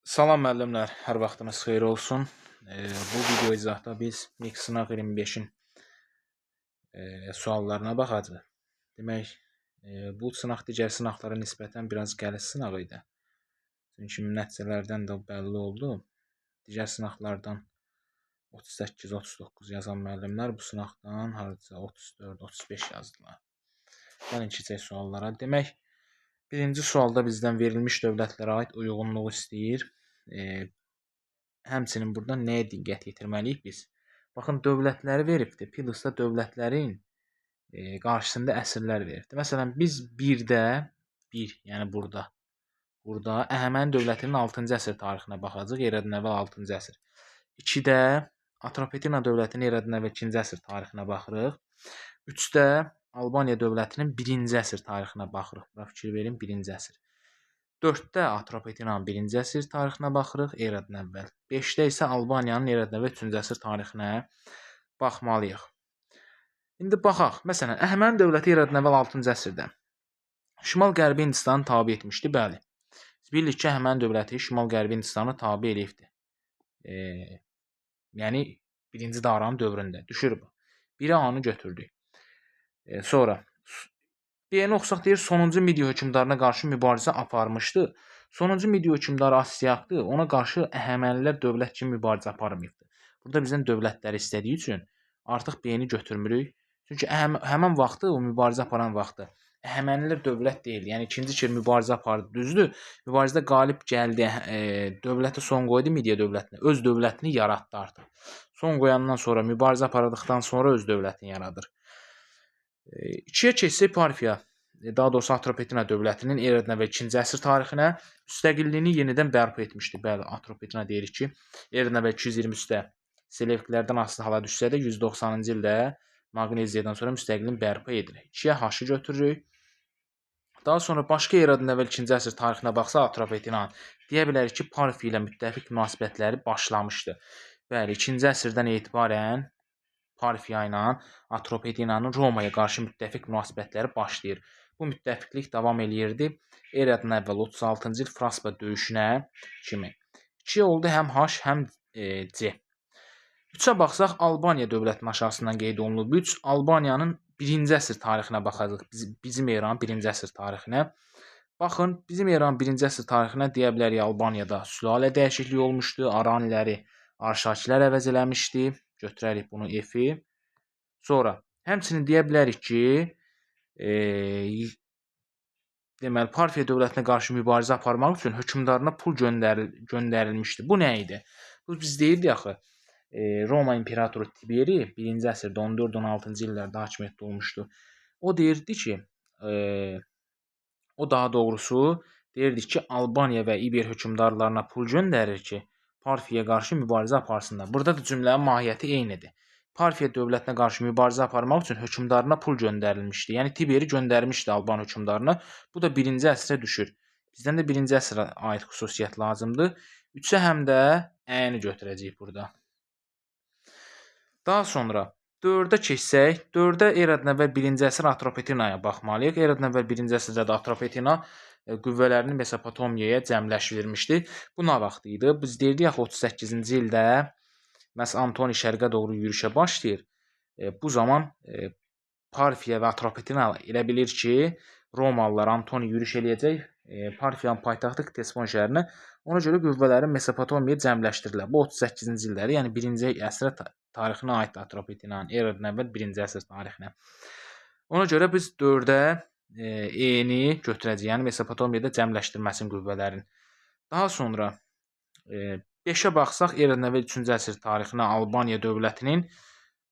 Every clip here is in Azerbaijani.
Salam müəllimlər, hər vaxtınız xeyir olsun. Bu video izahda biz Mix Sınaq 25-in suallarına baxacağıq. Demək, bu sınaq digər sınaqlara nisbətən biraz qəliz sınaq idi. Çünki nəticələrdən də bəlli oldu. Digər sınaqlardan 38-39 yazan müəllimlər bu sınaqdan hardasa 34-35 yazdılar. Gəlin keçək suallara. Demək, birinci sualda bizdən verilmiş dövlətlərə aid uyğunluğu istəyir. Həmçinin burada nəyə diqqət yetirməliyik biz? Baxın, dövlətləri veribdir. Plus-da dövlətlərin qarşısında əsrlər veribdir. Məsələn, biz 1-də, yəni burada Əhəməni dövlətinin 6-cı əsr tarixinə baxacağıq, eradan əvvəl 6-cı əsr. 2-də Atropatena dövlətinin eradan əvvəl 2-ci əsr tarixinə baxırıq. 3-də Albaniya dövlətinin 1-ci əsr tarixinə baxırıq. Bura fikir verin, 1-ci əsr. 4-də Atropatenanın 1-ci əsr tarixinə baxırıq, eradan əvvəl. 5-də isə Albaniyanın eradan əvvəl 3-cü əsr tarixinə baxmalıyıq. İndi baxaq. Məsələn, Əhəməni dövləti eradan əvvəl 6-cı əsrdə Şimal-Qərbi Hindistanı tabe etmişdi, bəli. Biz bilirik ki, Əhəməni dövləti Şimal-Qərbi Hindistanı tabe eləyibdi. Yəni 1-ci Daranın dövründə düşür bu. 1-ə A-nı götürdük. Sonra deyəni oxusaq deyir, sonuncu Midiya hökmdarına qarşı mübarizə aparmışdı. Sonuncu Midiya hökmdarı Astiaqdır. Ona qarşı Əhəmənilər dövlət kimi mübarizə aparmayıbdı. Burada bizdən dövlətləri istədiyi üçün artıq B-ni götürmürük. Çünki həmin vaxtı, o mübarizə aparan vaxtı Əhəmənilər dövlət deyildi. Yəni ikinci kez mübarizə apardı, düzdür? Mübarizədə qalib gəldi, dövlətə son qoydu Midiya dövlətinə. Öz dövlətini yaratdı artıq. Son qoyandan sonra, mübarizə apardıqdan sonra öz dövlətini yaradır. 2-yə keçsək Parfiya, daha doğrusu Atropatena dövlətinin eradan əvvəl 2-ci əsr tarixinə müstəqilliyini yenidən bərpa etmişdi. Bəli, Atropatena deyirik ki, eradan əvvəl 223-də Selevkilərdən asılı hala düşsə də 190-cı ildə Maqneziyadan sonra müstəqilliyin bərpa edilir. 2-yə H-ı götürürük. Daha sonra başqa eradan əvvəl 2-ci əsr tarixinə baxsa Atropatenanın deyə bilərik ki, Parfiya ilə müttəfiq münasibətləri başlamışdı. Bəli, 2-ci əsrdən etibarən Parfiya ilə Atropatenanın Romaya qarşı müttəfiq münasibətləri başlayır. Bu müttəfiqlik davam eləyirdi. Eradan əvvəl 36-cı il Fraspa döyüşünə kimi. 2 oldu həm H, həm C. 3-ə baxsaq Albaniya dövlətinin aşağısından qeyd olunub. 3 Albaniyanın 1-ci əsr tarixinə baxacağıq. Bizim eranın 1-ci əsr tarixinə. Baxın, bizim eranın 1-ci əsr tarixinə deyə bilərik Albaniyada sülalə dəyişikliyi olmuşdu. Araniləri Arşakilər əvəz eləmişdi. Götürərik bunu F-i. Sonra həmçinin deyə bilərik ki, deməli Parfiya dövlətinə qarşı mübarizə aparmaq üçün hökmdarına pul göndərilmişdi. Bu nə idi? Bu biz deyirdik axı, Roma imperatoru Tiberi 1-ci əsrdə 14-16-cı illərdə hakimiyyətdə olmuşdu. O deyirdi ki, o daha doğrusu deyirdi ki, Albaniya və İber hökmdarlarına pul göndərir ki, Parfiyaya qarşı mübarizə aparsınlar. Burada da cümlənin mahiyyəti eynidir. Parfiya dövlətinə qarşı mübarizə aparmaq üçün hökmdarına pul göndərilmişdi. Yəni Tiberi göndərmişdi Alban hökmdarına. Bu da 1-ci əsrə düşür. Bizdən də 1-ci əsrə aid xüsusiyyət lazımdır. 3-ə həm də Ə-ni götürəcəyik burada. Daha sonra 4-ə keçsək, 4-də eradan əvvəl 1-ci əsr Atropatenaya baxmalıyıq. Eradan əvvəl 1-ci əsrdə də Atropatena qüvvələrini Mesopotamiyaya cəmləşdirmişdi. Bu nə vaxt idi? Biz deyirdik axı 38-ci ildə məhz Antoni şərqə doğru yürüşə başlayır. Bu zaman Parfiya və Atropatena elə bilir ki, Romalılar Antoni yürüş eləyəcək Parfiyanın paytaxtı Ktesifon şəhərinə. Ona görə qüvvələri Mesopotamiyaya cəmləşdirirlər. Bu 38-ci illəri, yəni 1-ci əsrə tarixinə aid Atropatenanın eradan əvvəl 1-ci əsr tarixinə. Ona görə biz 4-ə E-ni götürəcəyik, yəni Mesopotamiyada cəmləşdirməsin qüvvələrin. Daha sonra 5-ə baxsaq, eradan əvvəl 3-cü əsr tarixinə Albaniya dövlətinin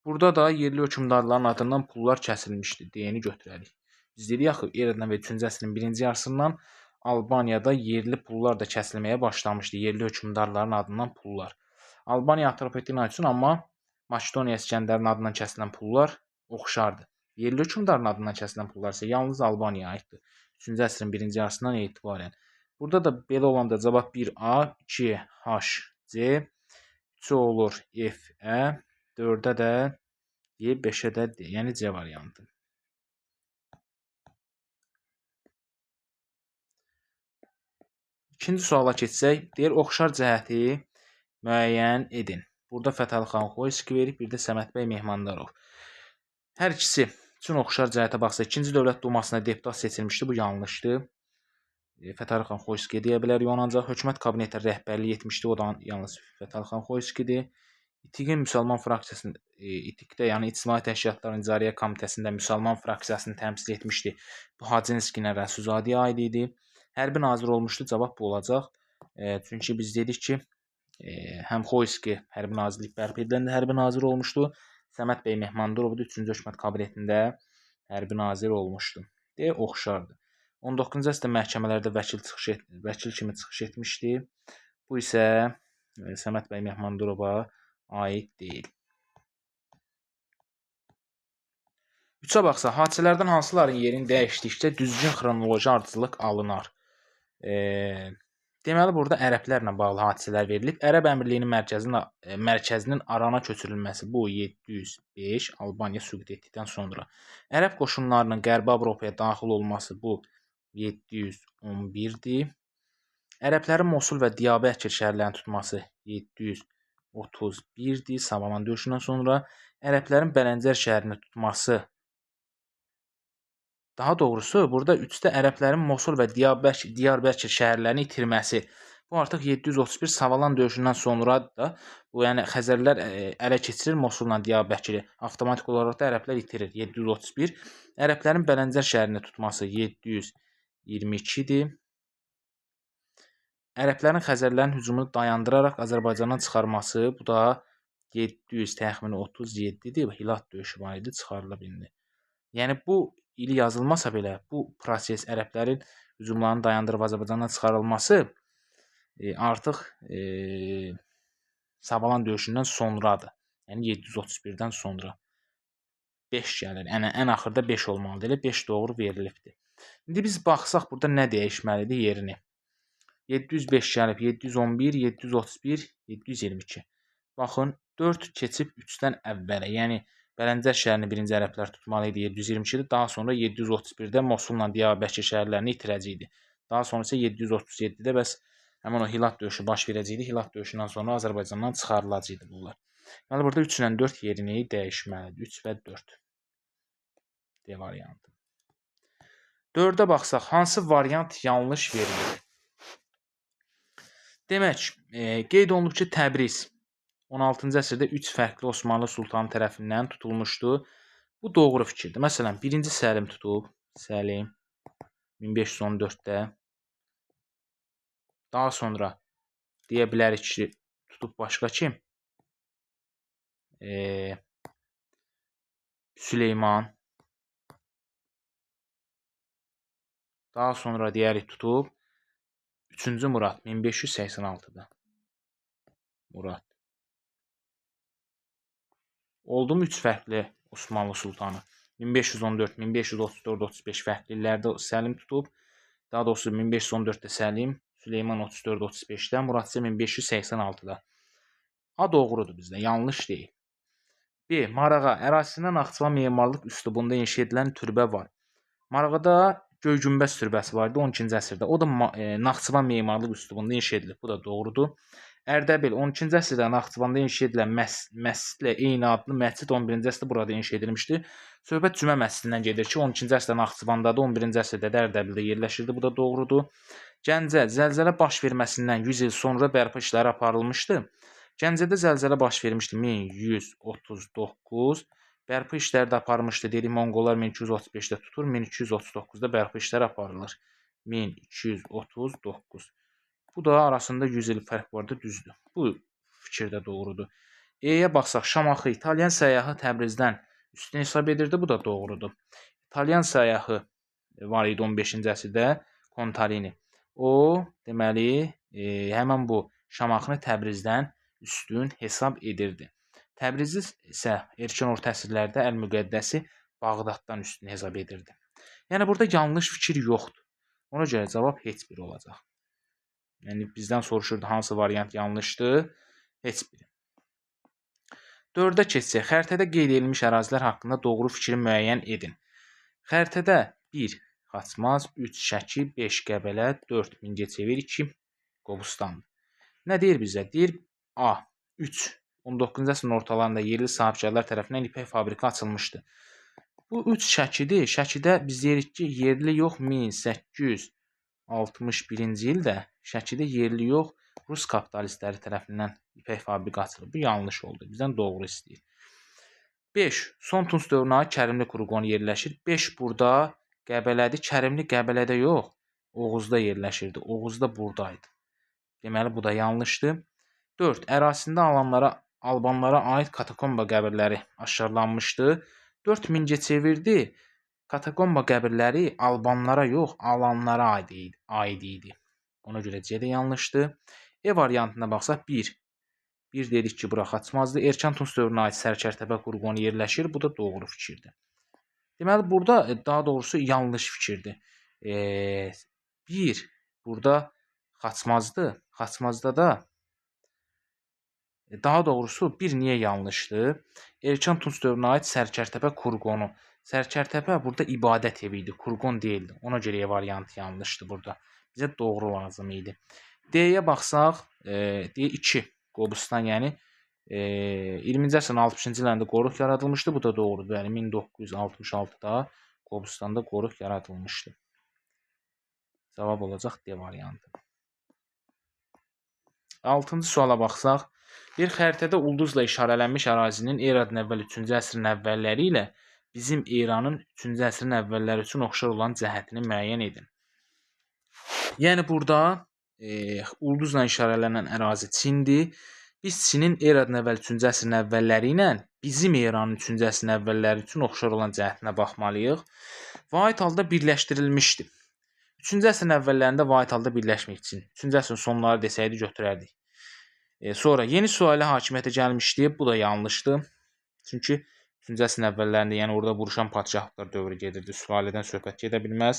burada da yerli hökmdarların adından pullar kəsilmişdi. D-ni götürərik. Biz dedik axı, eradan əvvəl 3-cü əsrin 1-ci yarısından Albaniyada yerli pullar da kəsilməyə başlamışdı. Yerli hökmdarların adından pullar. Albaniya Atropatena üçün amma Makedoniya İskəndərin adından kəsilən pullar oxşardı. Yerli hökmdarın adından kəsilən pullar isə yalnız Albaniyaya aiddir. 3-cü əsrin 1-ci yarısından etibarən. Burada da belə olanda cavab 1A, 2H, C, 3 olur F-ə, 4-də də Y, 5-ə də D, yəni C variantı. İkinci suala keçsək, deyir oxşar cəhəti müəyyən edin. Burada Fətəli xan Xoyski verib, bir də Səməd bəy Mehmandarov. Hər ikisi üçün oxşar cəhətə baxsa, 2-ci Dövlət Dumasına deputat seçilmişdi, bu yanlışdır. Fətəli xan Xoyski deyə bilərik onu, ancaq hökumət kabinetə rəhbərlik etmişdi, o da yalnız Fətəli xan Xoyskidir. İTİQ-in müsəlman fraksiyasını, İTİQ-də, yəni İctimai Təşkilatların İcariyyə Komitəsində müsəlman fraksiyasını təmsil etmişdi. Bu Hacınskiylə Rəsulzadəyə aid idi. Hərbi nazir olmuşdu, cavab bu olacaq. Çünki biz dedik ki, həm Xoyski hərbi nazirlik bərpa ediləndə hərbi nazir olmuşdu. Səməd bəy Mehmandarov da 3-cü hökumət kabinetində hərbi nazir olmuşdu. Deyə oxşardır. 19-cu əsrdə məhkəmələrdə vəkil kimi çıxış etmişdi. Bu isə Səməd bəy Mehmandarova aid deyil. 3-ə baxsa, hadisələrdən hansıların yerini dəyişdikcə düzgün xronoloji ardıcıllıq alınar. Deməli, burada ərəblərlə bağlı hadisələr verilib. Ərəb əmirliyinin mərkəzinin Arana köçürülməsi, bu 705 Albaniya süqut etdikdən sonra. Ərəb qoşunlarının Qərbi Avropaya daxil olması, bu 711-dir. Ərəblərin Mosul və Diyarbəkir şəhərlərini tutması 731-dir. Savalan döyüşündən sonra ərəblərin Bələncər şəhərini tutması, daha doğrusu burada 3-də ərəblərin Mosul və Diyarbəkir şəhərlərini itirməsi. Bu artıq 731 Savalan döyüşündən sonra da, bu yəni Xəzərlər ələ keçirir Mosulla Diyarbəkiri. Avtomatik olaraq da ərəblər itirir 731. Ərəblərin Bələncər şəhərini tutması 722-dir. Ərəblərin Xəzərlərin hücumunu dayandıraraq Azərbaycandan çıxarması, bu da 700 təxmini 37-dir. Hilat döyüşü var idi, çıxarıla bildi. Yəni bu ili yazılmasa belə, bu proses ərəblərin hücumlarını dayandırıb Azərbaycandan çıxarılması artıq Savalan döyüşündən sonradır. Yəni 731-dən sonra 5 gəlir. Yəni ən axırda 5 olmalıdır. Elə 5 doğru verilibdir. İndi biz baxsaq burada nə dəyişməlidir yerini? 705 gəlib, 711, 731, 722. Baxın, 4 keçib 3-dən əvvələ. Yəni Bələncər şəhərini birinci ərəblər tutmalı idi 722-dir. Daha sonra 731-də Mosulla Diyarbəkir şəhərlərini itirəcəkdi. Daha sonra isə 737-də bəs həmin o Hilat döyüşü baş verəcəkdi. Hilat döyüşündən sonra Azərbaycandan çıxarılacaqdı bunlar. Yəni burada 3 ilə 4 yerini dəyişməlidir. 3 və 4. D variantı. 4-ə baxsaq, hansı variant yanlış verilir? Demək, qeyd olunub ki, Təbriz 16-cı əsrdə 3 fərqli Osmanlı sultanı tərəfindən tutulmuşdu. Bu doğru fikirdir. Məsələn, 1-ci Səlim tutub, Səlim 1514-də. Daha sonra deyə bilərik ki, tutub başqa kim? Süleyman. Daha sonra deyərik tutub 3-cü Murad 1586-da. Murad. Oldu mu 3 fərqli Osmanlı sultanı? 1514, 1534, 35 fərqli illərdə Səlim tutub. Daha doğrusu 1514-də Səlim, Süleyman 34-35-də, Murad isə 1586-da. A doğrudur bizdə, yanlış deyil. B. Marağa ərazisində Naxçıvan memarlıq üslubunda inşa edilən türbə var. Marağada Göygünbəz türbəsi var idi 12-ci əsrdə. O da Naxçıvan memarlıq üslubunda inşa edilib. Bu da doğrudur. Ərdəbil 12-ci əsrdə Naxçıvanda inşa edilən məscidlə eyni adlı məscid 11-ci əsrdə burada inşa edilmişdi. Söhbət Cümə məscidindən gedir ki, 12-ci əsrdə Naxçıvandadır, 11-ci əsrdə də Ərdəbildə yerləşirdi. Bu da doğrudur. Gəncə zəlzələ baş verməsindən 100 il sonra bərpa işləri aparılmışdı. Gəncədə zəlzələ baş vermişdi 1139. Bərpa işləri də aparmışdı. Dedik, Monqollar 1235-də tutur, 1239-da bərpa işləri aparılır. 1239. Bu da arasında 100 il fərq vardı, düzdür. Bu fikir də doğrudur. E-yə baxsaq, Şamaxı İtalyan səyyahı Təbrizdən üstün hesab edirdi. Bu da doğrudur. İtalyan səyyahı var idi 15-ci əsrdə, Kontalini. O, deməli, həmən bu Şamaxını Təbrizdən üstün hesab edirdi. Təbrizi isə erkən orta əsrlərdə Əl-Müqəddəsi Bağdaddan üstün hesab edirdi. Yəni burada yanlış fikir yoxdur. Ona görə cavab heç biri olacaq. Yəni bizdən soruşurdu hansı variant yanlışdır? Heç biri. 4-ə keçsək, xəritədə qeyd edilmiş ərazilər haqqında doğru fikri müəyyən edin. Xəritədə 1 Xaçmaz, 3 Şəki, 5 Qəbələ, 4 Mingəçevir, 2 Qobustandır. Nə deyir bizə? Deyir A. 3. 19-cu əsrin ortalarında yerli sahibkarlar tərəfindən ipək fabriki açılmışdı. Bu 3 şəkidir. Şəkidə biz deyirik ki, yerli yox 1861-ci ildə Şəkidə yerli yox rus kapitalistləri tərəfindən ipək fabriki açılıb. Bu yanlış oldu. Bizdən doğru istəyir. 5. Son Tunc dövrünə aid Kərimli Kurqonu yerləşir. 5 burada Qəbələdir. Kərimli Qəbələdə yox, Oğuzda yerləşirdi. Oğuzda buradaydı. Deməli, bu da yanlışdır. 4. Ərazisində Albanlara aid katakomba qəbirləri aşkarlanmışdı. 4 Mingəçevirdi. Katakomba qəbirləri Albanlara yox, Alanlara aid idi. Ona görə C də yanlışdır. E variantına baxsaq 1. 1 dedik ki, bura Xaçmazdır. Erkən Tunc dövrünə aid Sərkərtəpə Kurqonu yerləşir. Bu da doğru fikirdir. Deməli, burada daha doğrusu yanlış fikirdir. 1 burada Xaçmazdır. Xaçmazda da daha doğrusu bir niyə yanlışdır? Erkən Tunc dövrünə aid Sərkərtəpə Kurqonu. Sərkərtəpə burada ibadət evi idi, Kurqon deyildi. Ona görə E variantı yanlışdır burada. Bizə doğru lazım idi. D-yə baxsaq, D2 Qobustan, yəni 20-ci əsrin 60-cı illərində qoruq yaradılmışdı. Bu da doğrudur. Yəni 1966-da Qobustanda qoruq yaradılmışdı. Cavab olacaq D variantı. 6-cı suala baxsaq, bir xəritədə ulduzla işarələnmiş ərazinin eradan əvvəl 3-cü əsrin əvvəlləri ilə bizim eranın 3-cü əsrin əvvəlləri üçün oxşar olan cəhətini müəyyən edin. Yəni burada ulduzla işarələnən ərazi Çindir. Biz Çinin eradan əvvəl 3-cü əsrin əvvəlləri ilə bizim eranın 3-cü əsrin əvvəlləri üçün oxşar olan cəhətinə baxmalıyıq. Vahid halda birləşdirilmişdi. 3-cü əsrin əvvəllərində vahid halda birləşmək üçün 3-cü əsrin sonları desəydi götürərdik. Sonra yeni sülalə hakimiyyətə gəlmişdi. Bu da yanlışdır. Çünki 3-cü əsrin əvvəllərində, yəni orada vuruşan padşahlıqlar dövrü gedirdi. Sülalədən söhbət gedə bilməz.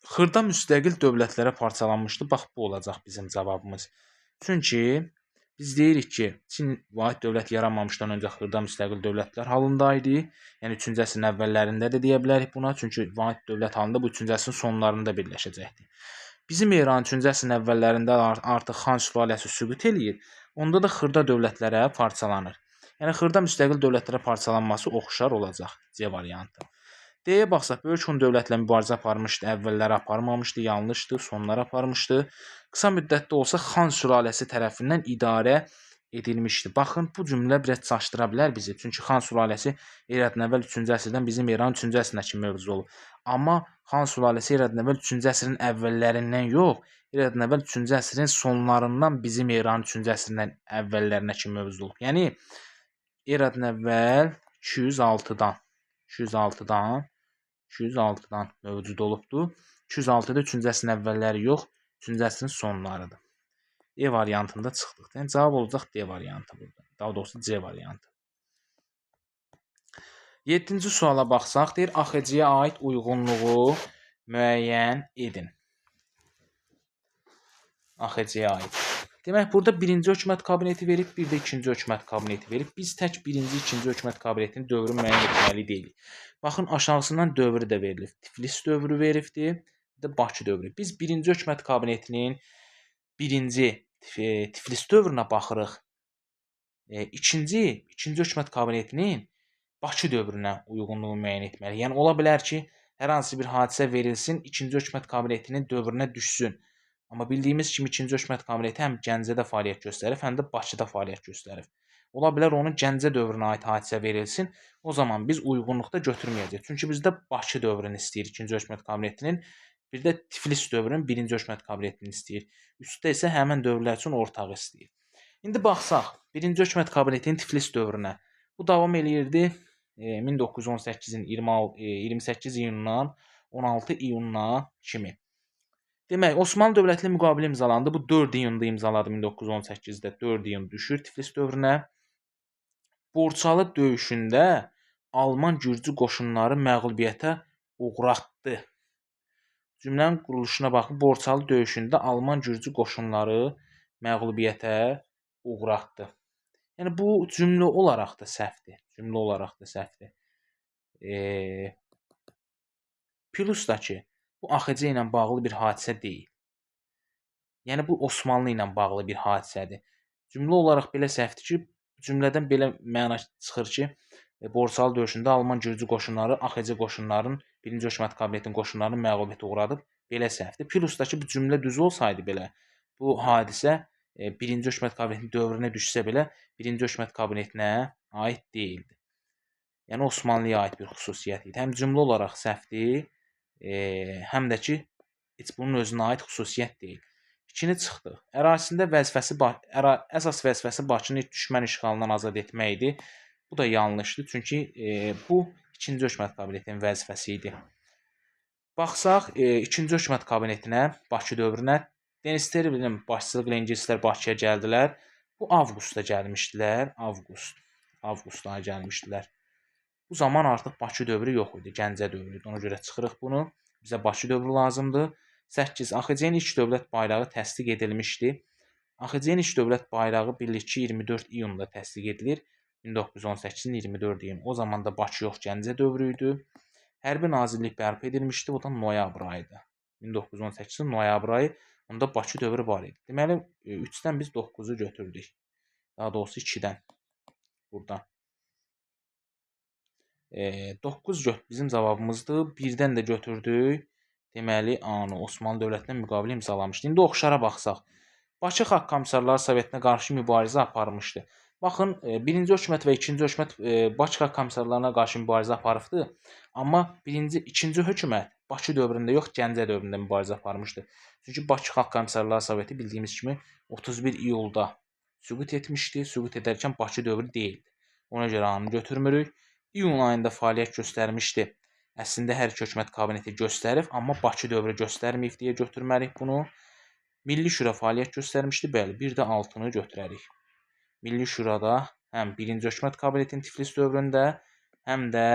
Xırda müstəqil dövlətlərə parçalanmışdı. Bax, bu olacaq bizim cavabımız. Çünki biz deyirik ki, Çin vahid dövlət yaranmamışdan öncə xırda müstəqil dövlətlər halında idi. Yəni 3-cü əsrin əvvəllərində də deyə bilərik buna. Çünki vahid dövlət halında bu 3-cü əsrin sonlarında birləşəcəkdi. Bizim İran 3-cü əsrin əvvəllərində artıq Xan sülaləsi süqut eləyir. Onda da xırda dövlətlərə parçalanır. Yəni xırda müstəqil dövlətlərə parçalanması oxşar olacaq. C variantı. D-yə baxsaq, Böyük Hun dövlətlə mübarizə aparmışdı, əvvəlləri aparmamışdı, yanlışdı, sonlara aparmışdı. Qısa müddətdə olsa Xan sülaləsi tərəfindən idarə edilmişdi. Baxın, bu cümlə biraz çaşdıra bilər bizi. Çünki Xan sülaləsi eradan əvvəl 3-cü əsrdən bizim İran 3-cü əsrinə kimi mövzu olub. Amma Xan sülaləsi eradan əvvəl 3-cü əsrin əvvəllərindən yox, eradan əvvəl 3-cü əsrin sonlarından bizim İran 3-cü əsrindən əvvəllərinə kimi mövzu olub. Yəni eradan əvvəl 206-dan mövcud olubdur. 206-da 3-cü əsrin əvvəlləri yox, 3-cü əsrin sonlarıdır. E variantında çıxdıq. Yəni cavab olacaq D variantı burada. Daha doğrusu C variantı. 7-ci suala baxsaq, deyir AXC-yə aid uyğunluğu müəyyən edin. AXC-yə aid. Demək, burada birinci hökumət kabineti verib, bir də ikinci hökumət kabineti verib. Biz tək birinci, ikinci hökumət kabinetinin dövrünü müəyyən etməli deyilik. Baxın, aşağısından dövrü də verilib. Tiflis dövrü veribdir, bir də Bakı dövrü. Biz birinci hökumət kabinetinin birinci Tiflis dövrünə baxırıq. İkinci hökumət kabinetinin Bakı dövrünə uyğunluğu müəyyən etməli. Yəni, ola bilər ki, hər hansı bir hadisə verilsin, ikinci hökumət kabinetinin dövrünə düşsün. Amma bildiyimiz kimi ikinci hökumət kabineti həm Gəncədə fəaliyyət göstərib, həm də Bakıda fəaliyyət göstərib. Ola bilər onun Gəncə dövrünə aid hadisə verilsin, o zaman biz uyğunluqda götürməyəcəyik. Çünki bizdə Bakı dövrünü istəyir ikinci hökumət kabinetinin, bir də Tiflis dövrünün birinci hökumət kabinetini istəyir. Üstdə isə həmin dövrlər üçün ortaq istəyir. İndi baxsaq, birinci hökumət kabinetinin Tiflis dövrünə. Bu davam eləyirdi 1918-in 28 iyunundan 16 iyununa kimi. Demək, Osmanlı dövləti ilə müqavilə imzalandı. Bu 4 iyunda imzaladı 1918-də. 4 iyun düşür Tiflis dövrünə. Borçalı döyüşündə Alman-Gürcü qoşunları məğlubiyyətə uğratdı. Cümlənin quruluşuna baxın. Borçalı döyüşündə Alman-Gürcü qoşunları məğlubiyyətə uğratdı. Yəni bu cümlə olaraq da səhvdir. Plus da ki, bu AXC ilə bağlı bir hadisə deyil. Yəni bu Osmanlı ilə bağlı bir hadisədir. Cümlə olaraq belə səhvdir ki, cümlədən belə məna çıxır ki, Borçalı döyüşündə Alman gürcü qoşunları AXC qoşunların 1-ci hökumət kabinetinin qoşunlarını məğlubiyyətə uğradıb. Belə səhvdir. Plusdakı bu cümlə düz olsaydı belə, bu hadisə 1-ci hökumət kabinetinin dövrünə düşsə belə 1-ci hökumət kabinetinə aid deyildi. Yəni Osmanlıya aid bir xüsusiyyət idi. Həm cümlə olaraq səhvdir, həm də ki, heç bunun özünə aid xüsusiyyət deyil. İkinci çıxdıq. Ərazisində əsas vəzifəsi Bakını düşmən işğalından azad etmək idi. Bu da yanlışdır, çünki bu 2-ci hökumət kabinetinin vəzifəsi idi. Baxsaq 2-ci hökumət kabinetinə, Bakı dövrünə Denis Sterblin başçılığı ilə ingilislər Bakıya gəldilər. Bu avqustda gəlmişdilər. Avqust ayı gəlmişdilər. Bu zaman artıq Bakı dövrü yox idi, Gəncə dövrü idi. Ona görə çıxırıq bunu. Bizə Bakı dövrü lazımdır. 8. AXC-nin ilk dövlət bayrağı təsdiq edilmişdi. AXC-nin ilk dövlət bayrağı bilirki 24 iyunda təsdiq edilir. 1918-in 24 iyun. O zaman da Bakı yox, Gəncə dövrü idi. Hərbi nazirlik bərpa edilmişdi. Bu da noyabr ayıdır. 1918-in noyabr ayı. Onda Bakı dövrü var idi. Deməli 3-dən biz 9-u götürdük. Daha doğrusu 2-dən. Buradan. 9 bizim cavabımızdır. 1-dən də götürdük. Deməli, A-nı Osmanlı dövlətinə müqavilə imzalamışdı. İndi oxşara baxsaq. Bakı Xalq Komissarları Sovetinə qarşı mübarizə aparmışdı. Baxın, 1-ci hökumət və 2-ci hökumət Bakı Xalq Komissarlarına qarşı mübarizə aparıbdı. Amma 2-ci hökumət Bakı dövründə yox, Gəncə dövründə mübarizə aparmışdı. Çünki Bakı Xalq Komissarları Soveti bildiyimiz kimi 31 iyulda süqut etmişdi. Süqut edərkən Bakı dövrü deyildi. Ona görə A-nı götürmürük. İyun ayında fəaliyyət göstərmişdi. Əslində hər iki hökumət kabineti göstərib, amma Bakı dövrü göstərməyib deyə götürməliyik bunu. Milli Şura fəaliyyət göstərmişdi. Bəli, bir də 6-nı götürərik. Milli Şurada həm 1-ci hökumət kabinetinin Tiflis dövründə, həm də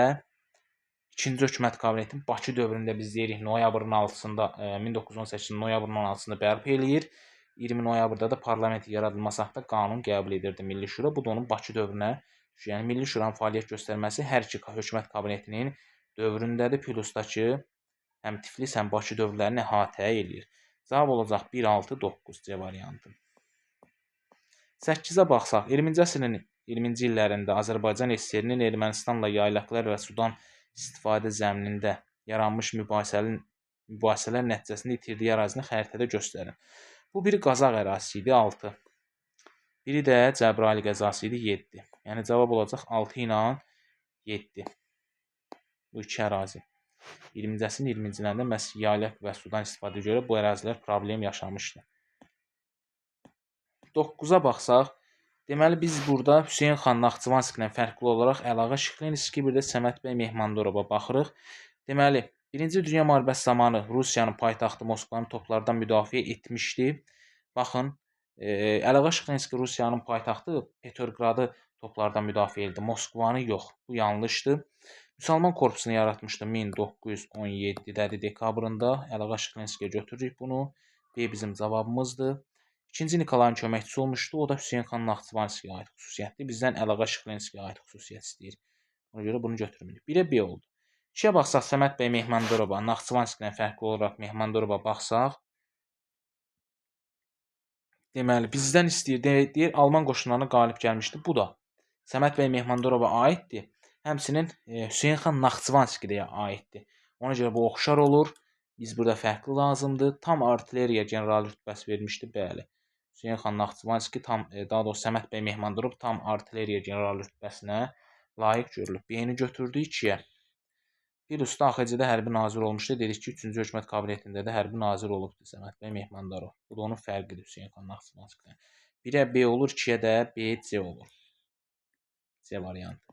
2-ci hökumət kabinetinin Bakı dövründə biz deyirik noyabrın 6-sında 1918-in noyabrın 16-sında bərpa eləyir. 20 noyabrda da parlament yaradılması haqqında qanun qəbul edirdi Milli Şura. Bu da onun Bakı dövrünə, yəni Milli Şuranın fəaliyyət göstərməsi hər iki hökumət kabinetinin dövründədir. Plusdakı həm Tiflis, həm Bakı dövrlərini əhatə eləyir. Cavab olacaq 1, 6, 9 C variantı. 8-ə baxsaq, 20-ci əsrin 20-ci illərində Azərbaycan SSR-nin Ermənistanla yaylaqlar və sudan istifadə zəminində yaranmış mübahisələr nəticəsində itirdiyi ərazini xəritədə göstərin. Bu biri Qazax ərazisi idi 6. Biri də Cəbrayıl qəzası idi 7. Yəni cavab olacaq 6 ilə 7. Bu iki ərazi. 20-ci əsrin 20-ci illərində məhz yaylaq və sudan istifadəyə görə bu ərazilər problem yaşamışdı. 9-a baxsaq, deməli biz burada Hüseyn xan Naxçıvanskidən fərqli olaraq Əlağa Şıxlinski, bir də Səməd bəy Mehmandarova baxırıq. Deməli, 1-ci Dünya müharibəsi zamanı Rusiyanın paytaxtı Moskvanı toplardan müdafiə etmişdi. Baxın, Əlağa Şıxlinski Rusiyanın paytaxtı Petrogradu toplardan müdafiə etdi, Moskvanı yox. Bu yanlışdır. Müsəlman korpusunu yaratmışdı 1917-də dekabrında. Əlağa Şıxlinskiyə götürürük bunu. B bizim cavabımızdır. 2-ci Nikolayın köməkçisi olmuşdu. O da Hüseyn xan Naxçıvanskiyə aid xüsusiyyətdir. Bizdən Əlağa Şıxlinskiyə aid xüsusiyyət istəyir. Ona görə bunu götürmürük. 1-ə B oldu. 2-yə baxsaq, Səməd bəy Mehmandarova Naxçıvanskidən fərqli olaraq Mehmandarova baxsaq, deməli bizdən istəyir, deyir Alman qoşunlarına qalib gəlmişdi. Bu da Səməd bəy Mehmandarova aiddir. Həmçinin Hüseyn xan Naxçıvanskiyə aiddir. Ona görə bu oxşar olur. Biz burada fərqli lazımdır. Tam artilleriya generalı rütbəsi vermişdi, bəli. Hüseyn xan Naxçıvanski daha doğrusu Səməd bəy Mehmandarov tam artilleriya generalı rütbəsinə layiq görülüb. B-ni götürdük 2-yə. Bir usta AXC-də hərbi nazir olmuşdu. Dedik ki, 3-cü hökumət kabinetində də hərbi nazir olubdu Səməd bəy Mehmandarov. Bu da onun fərqidir Hüseyn xan Naxçıvanskidən. 1-ə B olur, 2-yə də B, C olur. C variantı.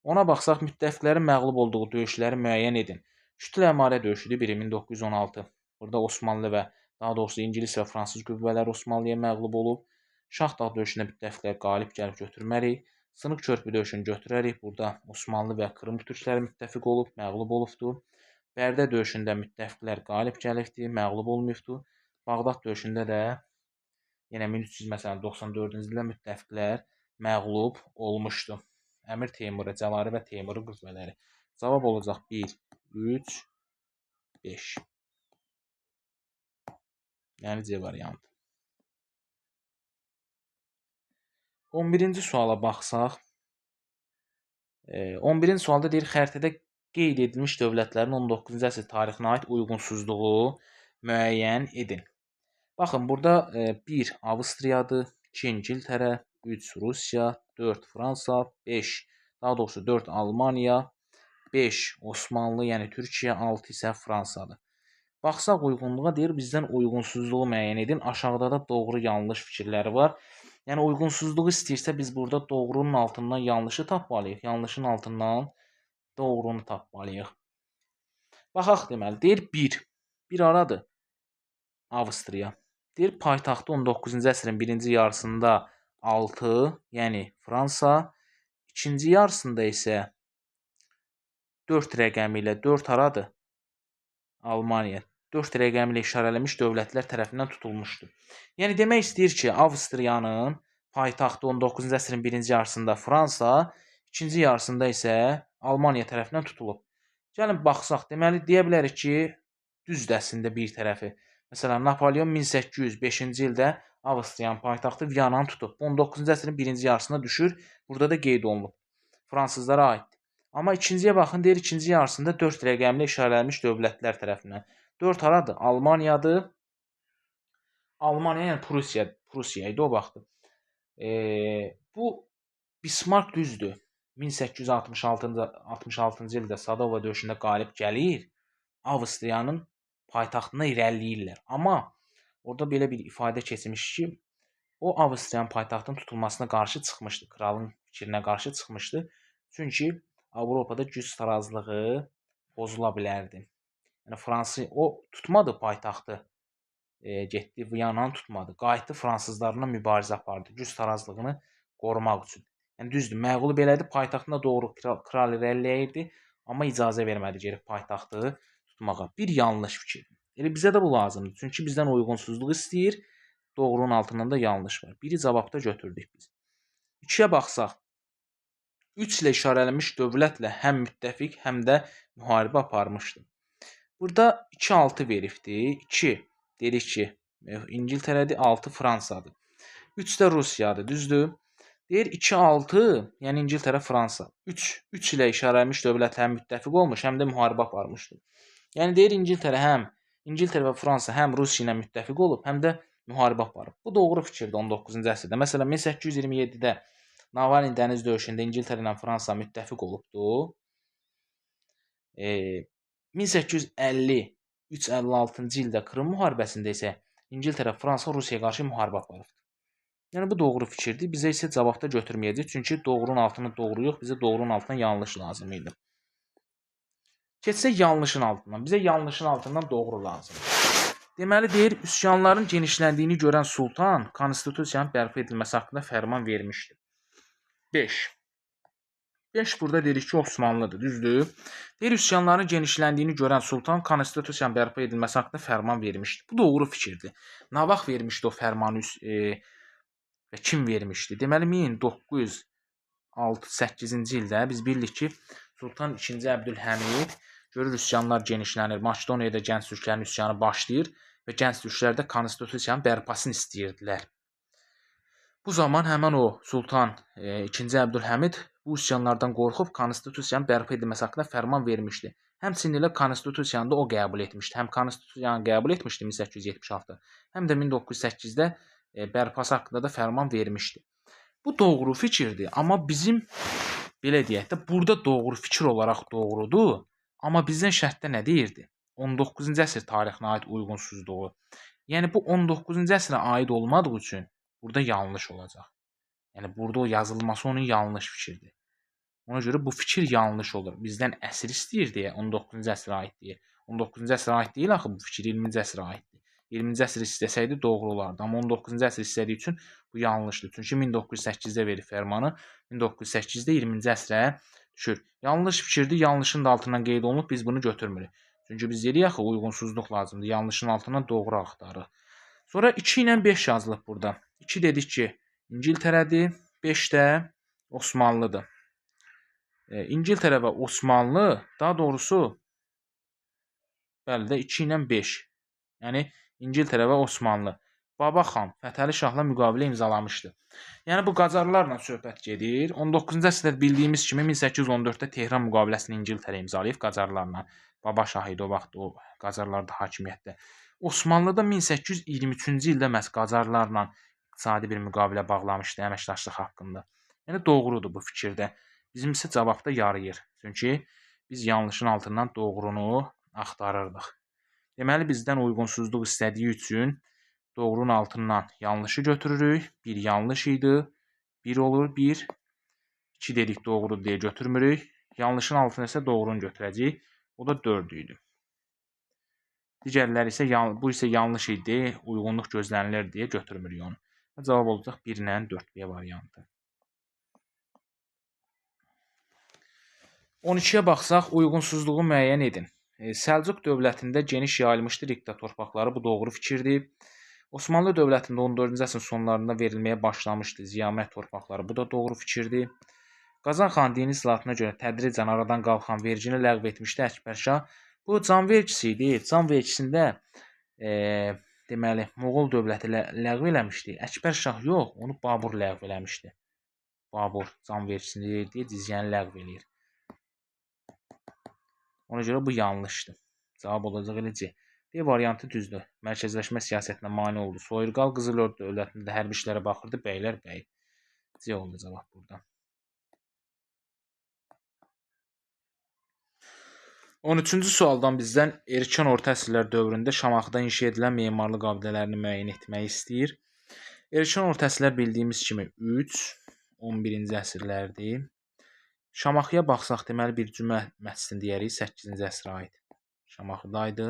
Ona baxsaq, müttəfiqlərin məğlub olduğu döyüşləri müəyyən edin. Kütlə əmarə döyüşüdür 1 1916. Burada Osmanlı və daha doğrusu İngilis və Fransız qüvvələri Osmanlıya məğlub olub. Şahdağ döyüşündə müttəfiqlər qalib gəlib götürməliyik. Sınıq körpü döyüşünü götürərik. Burada Osmanlı və Krım türkləri müttəfiq olub, məğlub olubdur. Bərdə döyüşündə müttəfiqlər qalib gəlibdir, məğlub olmayıbdır. Bağdad döyüşündə də yenə 1394-cü ildə müttəfiqlər məğlub olmuşdu. Əmir Teymuru, Cəlaliri və Teymuru qüvvələri. Cavab olacaq 1, 3, 5. Yəni C variantı. 11-ci suala baxsaq, 11-ci sualda deyir xəritədə qeyd edilmiş dövlətlərin 19-cu əsr tarixinə aid uyğunsuzluğu müəyyən edin. Baxın, burada 1 Avstriyadır, 2 İngiltərə, 3 Rusiya, 4 Fransa, 5, daha doğrusu 4 Almaniya, 5 Osmanlı, yəni Türkiyə, 6 isə Fransadır. Baxsaq uyğunluğa deyir, bizdən uyğunsuzluğu müəyyən edin. Aşağıda da doğru yanlış fikirləri var. Yəni uyğunsuzluğu istəyirsə biz burada doğrunun altından yanlışı tapmalıyıq. Yanlışın altından doğrunu tapmalıyıq. Baxaq deməli, deyir 1. Bir aradır. Avstriya. Deyir paytaxtı 19-cu əsrin birinci yarısında 6, yəni Fransa. İkinci yarısında isə 4 rəqəmi ilə 4 aradır. Almaniya. 4 rəqəmi ilə işarələnmiş dövlətlər tərəfindən tutulmuşdur. Yəni demək istəyir ki, Avstriyanın paytaxtı 19-cu əsrin birinci yarısında Fransa, ikinci yarısında isə Almaniya tərəfindən tutulub. Gəlin baxsaq, deməli deyə bilərik ki, düzdür əslində bir tərəfi. Məsələn, Napolyon 1805-ci ildə Avstriyanın paytaxtı Viyananı tutub. 19-cu əsrin birinci yarısına düşür. Burada da qeyd olunub. Fransızlara aiddir. Amma ikinciyə baxın, deyir ikinci yarısında 4 rəqəmli işarələnmiş dövlətlər tərəfindən. 4 haradır? Almaniyadır. Almaniya, yəni Prusiya idi o vaxtı. Bu Bismarck düzdür. 1866-cı ildə Sadova döyüşündə qalib gəlir. Avstriyanın paytaxtına irəliləyirlər. Amma orada belə bir ifadə keçmiş ki, o Avstriyanın paytaxtının tutulmasına qarşı çıxmışdı. Kralın fikrinə qarşı çıxmışdı. Çünki Avropada güc tarazlığı pozula bilərdi. Yəni Fransa o tutmadı paytaxtı. Getdi Viyananı tutmadı. Qayıtdı fransızlarla mübarizə apardı. Güc tarazlığını qorumaq üçün. Yəni düzdür, məğlub elədi, paytaxtına doğru kral irəliləyirdi, amma icazə vermədi geri paytaxtı tutmağa. Bir yanlış fikirdir. Elə bizə də bu lazımdır. Çünki bizdən uyğunsuzluq istəyir. Doğrunun altından da yanlış var. Biri cavabda götürdük biz. 2-yə baxsaq. 3 ilə işarələnmiş dövlətlə həm müttəfiq, həm də müharibə aparmışdı. Burada 2-6 veribdir. 2 dedik ki, İngiltərədir, 6 Fransadır. 3 də Rusiyadır, düzdür? Deyir 2-6, yəni İngiltərə, Fransa. 3 ilə işarələnmiş dövlət həm müttəfiq olmuş, həm də müharibə aparmışdı. Yəni deyir İngiltərə və Fransa həm Rusiya ilə müttəfiq olub, həm də müharibə aparıb. Bu doğru fikirdir 19-cu əsrdə. Məsələn, 1827-də Navalny dəniz döyüşündə İngiltərə ilə Fransa müttəfiq olubdu. 1853-56-cı ildə Krım müharibəsində isə İngiltərə, Fransa, Rusiyaya qarşı müharibə aparıbdı. Yəni bu doğru fikirdir. Bizə isə cavabda götürməyəcək. Çünki doğrunun altına doğru yox, bizə doğrunun altına yanlış lazım idi. Keçsək yanlışın altından. Bizə yanlışın altından doğru lazımdır. Deməli deyir, üsyanların genişləndiyini görən sultan konstitusiyanın bərpa edilməsi haqqında fərman vermişdir. 5 burada dedik ki, Osmanlıdır, düzdür? Deyir, üsyanların genişləndiyini görən sultan konstitusiyanın bərpa edilməsi haqqında fərman vermişdi. Bu doğru fikirdir. Nə vaxt vermişdi o fərmanı və kim vermişdi? Deməli 1906-8-ci ildə biz bildik ki, Sultan II. Əbdülhəmid görür üsyanlar genişlənir. Makedoniyada gənc türklərin üsyanı başlayır və gənc türklər də konstitusiyanın bərpasını istəyirdilər. Bu zaman həmin o Sultan II. Əbdülhəmid bu üsyanlardan qorxub konstitusiyanın bərpa edilməsi haqqında fərman vermişdi. Həmçinin elə konstitusiyanı da o qəbul etmişdi. Həm konstitusiyanı qəbul etmişdi 1876-da, həm də 1908-də bərpası haqqında da fərman vermişdi. Bu doğru fikirdir, amma bizim belə deyək də burada doğru fikir olaraq doğrudur, amma bizdən şərtdə nə deyirdi? 19-cu əsr tarixinə aid uyğunsuzluğu. Yəni bu 19-cu əsrə aid olmadığı üçün burada yanlış olacaq. Yəni burada o yazılması onun yanlış fikirdir. Ona görə bu fikir yanlış olur. Bizdən əsr istəyir deyə 19-cu əsrə aid deyir. 19-cu əsrə aid deyil axı bu fikir 20-ci əsrə aiddir. 20-ci əsr istəsəydi doğru olardı, amma 19-cu əsr istədiyi üçün bu yanlışdır. Çünki 1908-də verir fərmanı, 1908-də 20-ci əsrə düşür. Yanlış fikirdir, yanlışın da altından qeyd olunub, biz bunu götürmürük. Çünki biz dedik axı uyğunsuzluq lazımdır. Yanlışın altından doğru axtarırıq. Sonra 2 ilə 5 yazılıb burada. 2 dedik ki, İngiltərədir, 5 də Osmanlıdır. İngiltərə və Osmanlı, daha doğrusu bəli də 2 ilə 5. Yəni İngiltərə və Osmanlı. Babaxan Fətəli Şahla müqavilə imzalamışdı. Yəni bu Qacarlarla söhbət gedir. 19-cu əsrdə bildiyimiz kimi 1814-də Tehran müqaviləsini İngiltərə imzalayıb Qacarlarla. Baba Şah idi o vaxt, o Qacarlar da hakimiyyətdə. Osmanlıda 1823-cü ildə məhz Qacarlarla iqtisadi bir müqavilə bağlamışdı əməkdaşlıq haqqında. Yəni doğrudur bu fikirdə. Bizim isə cavabda yarıyır. Çünki biz yanlışın altından doğrunu axtarırdıq. Deməli bizdən uyğunsuzluq istədiyi üçün doğrunun altından yanlışı götürürük. Bir yanlış idi. 1 olur 1. 2 dedik doğrudur deyə götürmürük. Yanlışın altına isə doğrunu götürəcəyik. O da 4 idi. Digərləri isə bu isə yanlış idi. Uyğunluq gözlənilir deyə götürmürük onu. Cavab olacaq 1 ilə 4B variantı. 12-yə baxsaq, uyğunsuzluğu müəyyən edin. Səlcuq dövlətində geniş yayılmışdı Rikta torpaqları. Bu doğru fikirdir. Osmanlı dövlətində 14-cü əsrin sonlarında verilməyə başlamışdı ziyamət torpaqları. Bu da doğru fikirdir. Qazan xan dini islahatına görə tədricən aradan qalxan vergini ləğv etmişdi Əkbərşah. Bu can vergisi idi. Can vergisində deməli Moğol dövləti ləğv eləmişdi. Əkbərşah yox, onu Babur ləğv eləmişdi. Babur can vergisini deyə cizyəni ləğv eləyir. Ona görə bu yanlışdır. Cavab olacaq elə C. D variantı düzdür. Mərkəzləşmə siyasətinə mane oldu. Soyurqal Qızıl Ordu dövlətində hərbi işlərə baxırdı. Bəylər bəy. C oldu cavab burada. 13-cü sualdan bizdən erkən orta əsrlər dövründə Şamaxıda inşa edilən memarlıq abidələrini müəyyən etmək istəyir. Erkən orta əsrlər bildiyimiz kimi 3-11-ci əsrlərdir. Şamaxıya baxsaq, deməli bir cümə məscidini deyərik, 8-ci əsrə aid. Şamaxıdaydı.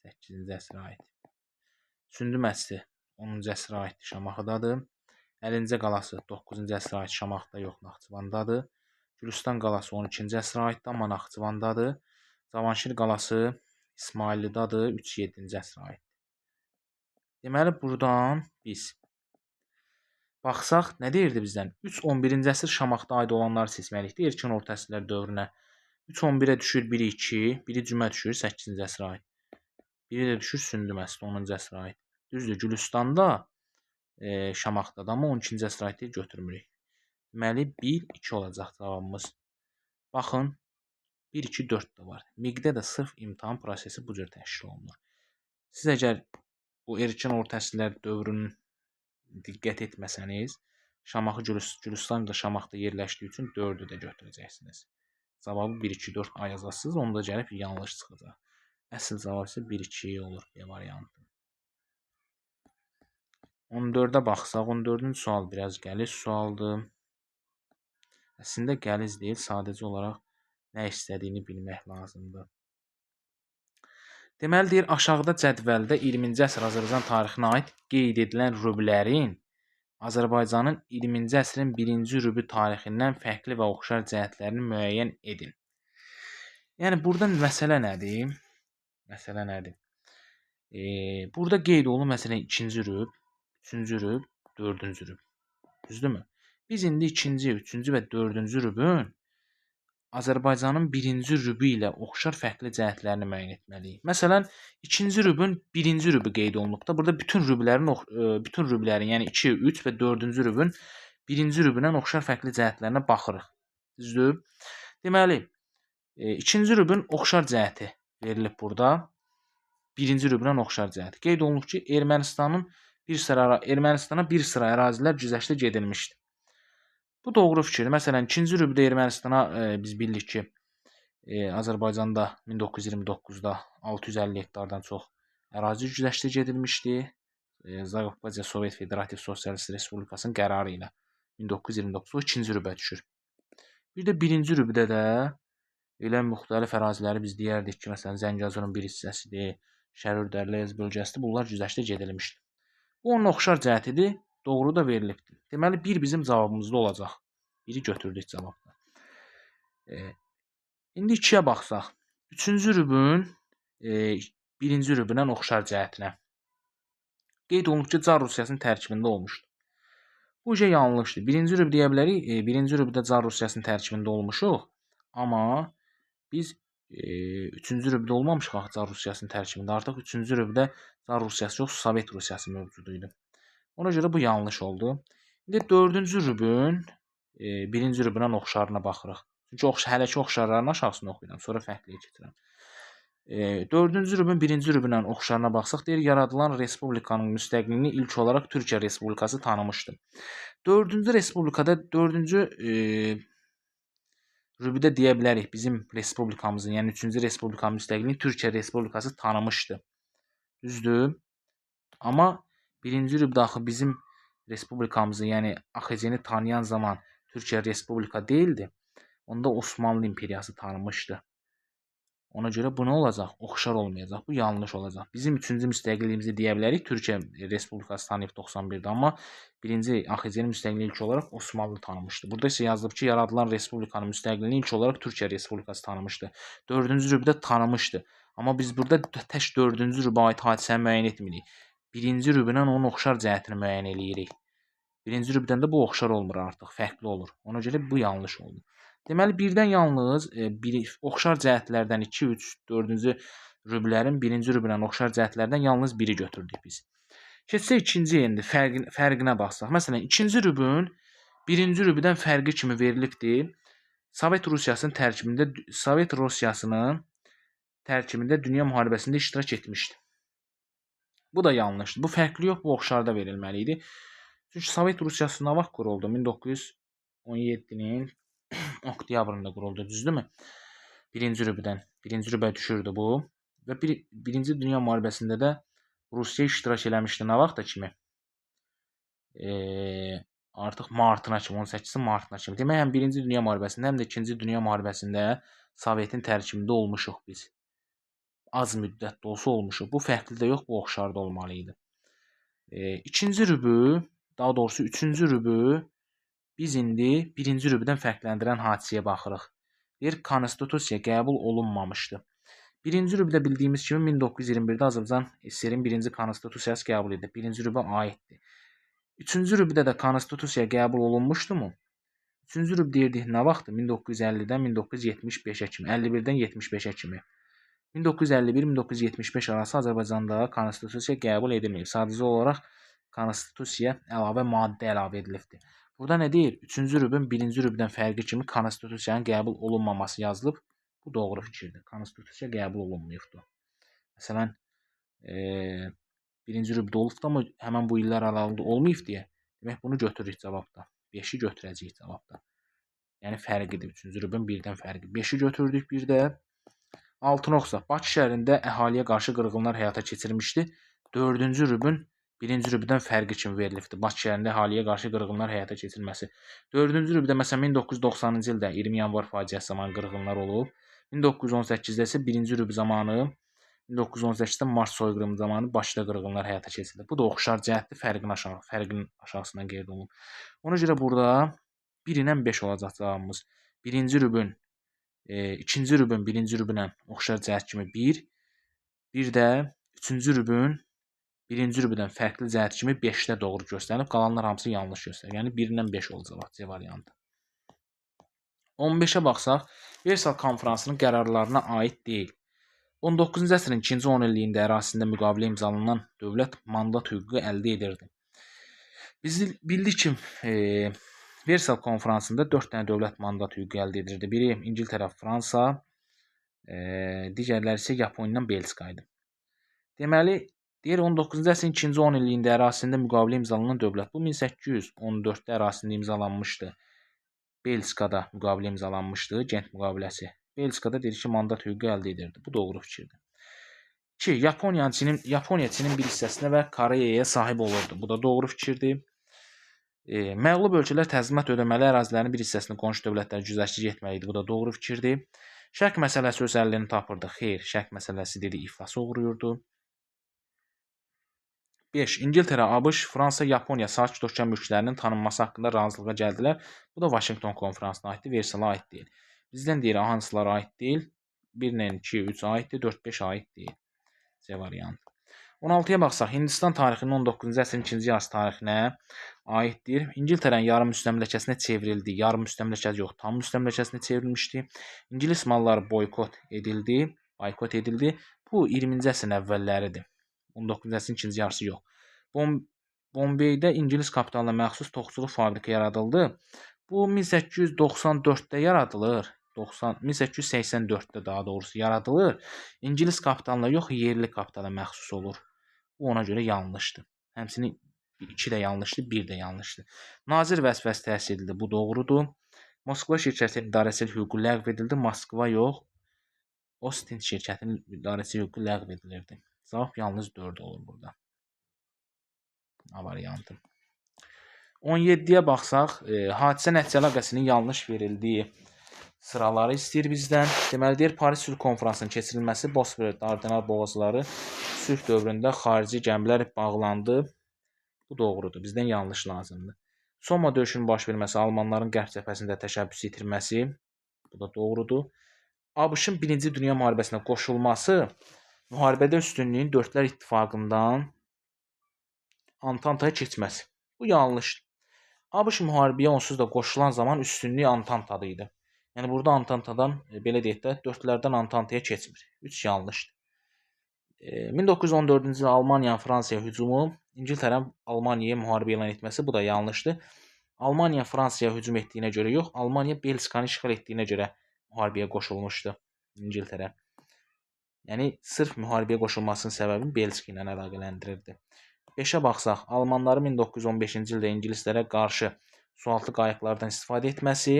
8-ci əsrə aid. Sündü məscidi 10-cu əsrə aid Şamaxıdadır. Əlincə qalası 9-cu əsrə aid Şamaxıda yox, Naxçıvandadır. Gülüstan qalası 12-ci əsrə aiddir, amma Naxçıvandadır. Cavanşir qalası İsmaillidadır, 3-7-ci əsrə aid. Deməli buradan biz baxsaq, nə deyirdi bizdən? 3-11-ci əsr Şamaxıda aid olanları seçməlikdir erkən orta əsrlər dövrünə. 3-11-ə düşür 1-2, biri cümə düşür 8-ci əsrə aid. Biri də düşür Sündü məscidi 10-cu əsrə aid. Düzdür, Gülüstanda Şamaxıdadır, amma 12-ci əsrə aid götürmürük. Deməli 1-2 olacaq cavabımız. Baxın, 1-2-4 də var. Miqdə də sırf imtahan prosesi bu cür təşkil olunur. Siz əgər o erkən orta əsrlər dövrünün diqqət etməsəniz, Şamaxı Gülüstan da Şamaxıda yerləşdiyi üçün 4-ü də götürəcəksiniz. Cavabı 1-2-4 A yazarsınız, onda gəlib yanlış çıxacaq. Əsl cavab isə 1-2 olur B variantı. 14-ə baxsaq, 14-cü sual biraz qəliz sualdır. Əslində qəliz deyil, sadəcə olaraq nə istədiyini bilmək lazımdır. Deməli deyir, aşağıda cədvəldə 20-ci əsr Azərbaycan tarixinə aid qeyd edilən rüblərin Azərbaycanın 20-ci əsrin 1-ci rübü tarixindən fərqli və oxşar cəhətlərini müəyyən edin. Yəni burada məsələ nədir? Məsələ nədir? Burada qeyd olunur məsələn 2-ci rüb, 3-cü rüb, 4-cü rüb. Düzdürmü? Biz indi 2-ci, 3-cü və 4-cü rübün Azərbaycanın 1-ci rübü ilə oxşar fərqli cəhətlərini müəyyən etməliyik. Məsələn, 2-ci rübün 1-ci rübü qeyd olunubda. Burada bütün rüblərin, yəni 2, 3 və 4-cü rübün 1-ci rübündən oxşar fərqli cəhətlərinə baxırıq. Düzdür? Deməli, 2-ci rübün oxşar cəhəti verilib burada. 1-ci rübündən oxşar cəhəti. Qeyd olunub ki, Ermənistana bir sıra ərazilər güzəştə gedilmişdi. Bu doğru fikirdir. Məsələn, 2-ci rübdə Ermənistana biz bilirik ki, Azərbaycanda 1929-da 650 hektardan çox ərazi güzəştə gedilmişdi. Zaqafqaziya Sovet Federativ Sosialist Respublikasının qərarı ilə 1929-da 2-ci rübə düşür. Bir də 1-ci rübdə də elə müxtəlif əraziləri biz deyərdik ki, məsələn, Zəngəzurun bir hissəsidir, Şərur Dərləyəz bölgəsidir. Bunlar güzəştə gedilmişdi. Bu onun oxşar cəhətidir. Doğru da verilibdir. Deməli, 1 bizim cavabımızda olacaq. 1-i götürdük cavabda. İndi 2-yə baxsaq. 3-cü rübün 1-ci rübündən oxşar cəhətinə. Qeyd olunub ki, Çar Rusiyasının tərkibində olmuşdur. Bu şey yanlışdır. 1-ci rüb deyə bilərik. 1-ci rübdə Çar Rusiyasının tərkibində olmuşuq. Amma biz 3-cü rübdə olmamışıq axı Çar Rusiyasının tərkibində. Artıq 3-cü rübdə Çar Rusiyası yox, Sovet Rusiyası mövcud idi. Ona görə bu yanlış oldu. İndi 4-cü rübün 1-ci rübünə oxşarına baxırıq. Çünki hələ ki oxşarlarının aşağısını oxuyuram, sonra fərqliyə keçirəm. 4-cü rübün 1-ci rübünə oxşarına baxsaq, deyir yaradılan respublikanın müstəqilliyini ilk olaraq Türkiyə Respublikası tanımışdı. 4-cü respublikada 4-cü rübdə deyə bilərik bizim respublikamızın, yəni 3-cü respublikanın müstəqilliyini Türkiyə Respublikası tanımışdı. Düzdür? Amma 1-ci rübdə axı bizim respublikamızı, yəni AXC-ni tanıyan zaman Türkiyə Respublika deyildi. Onda Osmanlı İmperiyası tanımışdı. Ona görə bu nə olacaq? Oxşar olmayacaq. Bu yanlış olacaq. Bizim 3-cü müstəqilliyimizi deyə bilərik. Türkiyə Respublikası tanıyıb 91-də, amma 1-ci AXC-nin müstəqilliyini ilk olaraq Osmanlı tanımışdı. Burada isə yazılıb ki, yaradılan respublikanın müstəqilliyini ilk olaraq Türkiyə Respublikası tanımışdı. 4-cü rübdə tanımışdı. Amma biz burada tək 4-cü rübə aid hadisəni müəyyən etmirik. 1-ci rüblə onun oxşar cəhətini müəyyən eləyirik. 1-ci rübdən də bu oxşar olmur artıq, fərqli olur. Ona görə bu yanlış oldu. Deməli, birdən yalnız oxşar cəhətlərdən 2, 3, 4-cü rüblərin 1-ci rüblə oxşar cəhətlərdən yalnız biri götürdük biz. Keçsək ikinci indi fərqinə baxsaq. Məsələn, 2-ci rübün 1-ci rübdən fərqi kimi verilibdir. Sovet Rusiyasının tərkibində dünya müharibəsində iştirak etmişdi. Bu da yanlışdır. Bu fərqli yox, bu oxşarda verilməli idi. Çünki Sovet Rusiyası nə vaxt quruldu? 1917-nin oktyabrında quruldu, düzdürmü? 1-ci rübdən. 1-ci rübə düşürdü bu. Və 1-ci Dünya müharibəsində də Rusiya iştirak eləmişdi. Nə vaxta kimi? Artıq martına kimi, 18 martına kimi. Demək, həm 1-ci Dünya müharibəsində, həm də 2-ci Dünya müharibəsində Sovetin tərkibində olmuşuq biz. Az müddətdə olsa olmuşuq. Bu fərqli də yox, bu oxşarda olmalı idi. İkinci rübü, daha doğrusu 3-cü rübü biz indi 1-ci rübdən fərqləndirən hadisəyə baxırıq. Deyir, konstitusiya qəbul olunmamışdı. 1-ci rübdə bildiyimiz kimi 1921-də Azərbaycan SSR-in 1-ci konstitusiyası qəbul edildi. 1-ci rübə aiddir. 3-cü rübdə də konstitusiya qəbul olunmuşdumu? 3-cü rüb deyirdik nə vaxtdır? 1950-dən 1975-ə kimi, 51-dən 75-ə kimi. 1951-1975 arası Azərbaycanda konstitusiya qəbul edilməyib. Sadəcə olaraq konstitusiya əlavə maddə əlavə edilibdir. Burada nə deyir? 3-cü rübün 1-ci rübdən fərqi kimi konstitusiyanın qəbul olunmaması yazılıb. Bu doğru fikirdir. Konstitusiya qəbul olunmayıbdır. Məsələn, 1-ci rübdə olubdur, amma həmən bu illər aralığında olmayıb deyə. Demək, bunu götürürük cavabda. 5-i götürəcəyik cavabda. Yəni fərqidir. 3-cü rübün 1-dən fərqi. 5-i götürdük bir də. 6 oxsaq. Bakı şəhərində əhaliyə qarşı qırğınlar həyata keçirilmişdi. 4-cü rübün 1-ci rübdən fərqi kimi verilibdir. Bakı şəhərində əhaliyə qarşı qırğınlar həyata keçirilməsi. 4-cü rübdə məsələn 1990-cı ildə 20 yanvar faciəsi zamanı qırğınlar olub. 1918-də isə 1-ci rüb zamanı, 1918-də Mars soyqırımı zamanı Bakıda qırğınlar həyata keçirildi. Bu da oxşar cəhətdir, fərqin aşağısından qeyd olunub. Ona görə burada 1 ilə 5 olacaq cavabımız. 1-ci rübün 2-ci rübün 1-ci rübünə oxşar cəhət kimi 1, bir də 3-cü rübün 1-ci rübdən fərqli cəhət kimi 5-də doğru göstərilib, qalanlar hamısı yanlış göstərir. Yəni 1 ilə 5 olacaq C variantı. 15-ə baxsaq, Versal konfransının qərarlarına aid deyil. 19-cu əsrin 2-ci 10 illiyində ərazisində müqavilə imzalanan dövlət mandat hüququ əldə edirdi. Biz bildik ki, Versal konfransında 4 dənə dövlət mandat hüququ əldə edirdi. Biri İngiltərə, Fransa, digərləri isə Yaponiya, Belçika idi. Deməli, deyir 19-cu əsrin 2-ci 10 illiyində ərazisində müqavilə imzalanan dövlət. Bu 1814-də ərazisində imzalanmışdı. Belçikada müqavilə imzalanmışdı, Gent müqaviləsi. Belçikada deyir ki, mandat hüququ əldə edirdi. Bu doğru fikirdir. 2. Yaponiya Çinin bir hissəsinə və Koreyaya sahib olurdu. Bu da doğru fikirdir. Məğlub ölkələr təzminat ödəməli ərazilərin bir hissəsini qonşu dövlətlərə güzəştçilik etməli idi. Bu da doğru fikirdir. Şərq məsələsi öz həllini tapırdı. Xeyr, şərq məsələsi dedi iflasa uğrayırdı. 5. İngiltərə, ABŞ, Fransa, Yaponiya sakit okean mülklərinin tanınması haqqında razılığa gəldilər. Bu da Vaşinqton konfransına aiddir, Versala aid deyil. Bizdən deyir, hansılara aid deyil? 1-lə 2, 3 aiddir, 4, 5 aid deyil. C variantı. 16-ya baxsaq, Hindistan tarixinin 19-cu əsrin ikinci yarısı tarixinə aiddir. İngiltərənin yarım müstəmləkəsinə çevrildi. Yarım müstəmləkəsi yox, tam müstəmləkəsinə çevrilmişdi. İngilis malları boykot edildi. Bu 20-ci əsrin əvvəlləridir. 19-cu əsrin ikinci yarısı yox. Bombeydə İngilis kapitalına məxsus toxuculuq fabriki yaradıldı. Bu 1894-də yaradılır. 1884-də daha doğrusu yaradılır. İngilis kapitalına yox, yerli kapitala məxsus olur. Bu ona görə yanlışdır. Həmçinin 2 də yanlışdır, 1 də yanlışdır. Nazir vəzifəsi təsis edildi. Bu doğrudur. Moskva şirkətinin idarəçilik hüququ ləğv edildi. Moskva yox, Ostin şirkətinin idarəçilik hüququ ləğv edilirdi. Cavab yalnız 4 olur burada. A variantı. 17-yə baxsaq, hadisə nəticə əlaqəsinin yanlış verildiyi sıraları istəyir bizdən. Deməli, deyir, Paris Sülh Konfransının keçirilməsi Bosfor Dardanel boğazları sülh dövründə xarici gəmilər bağlandı. Bu doğrudur. Bizdən yanlış lazımdır. Soma döyüşünün baş verməsi, Almanların qərb cəbhəsində təşəbbüsü itirməsi. Bu da doğrudur. ABŞ-ın 1-ci Dünya müharibəsinə qoşulması, müharibədə üstünlüyün dördlər ittifaqından Antantaya keçməsi. Bu yanlışdır. ABŞ müharibəyə onsuz da qoşulan zaman üstünlük Antantada idi. Yəni burada Antantadan belə deyək də dördlərdən Antantaya keçmir. 3 yanlışdır. 1914-cü ildə Almaniyanın Fransaya hücumu, İngiltərənin Almaniyaya müharibə elan etməsi, bu da yanlışdır. Almaniya Fransaya hücum etdiyinə görə yox, Almaniya Belçikanı işğal etdiyinə görə müharibəyə qoşulmuşdu İngiltərə. Yəni sırf müharibəyə qoşulmasının səbəbini Belçika ilə əlaqələndirirdi. 5-ə baxsaq, Almanların 1915-ci ildə ingilislərə qarşı sualtı qayıqlardan istifadə etməsi,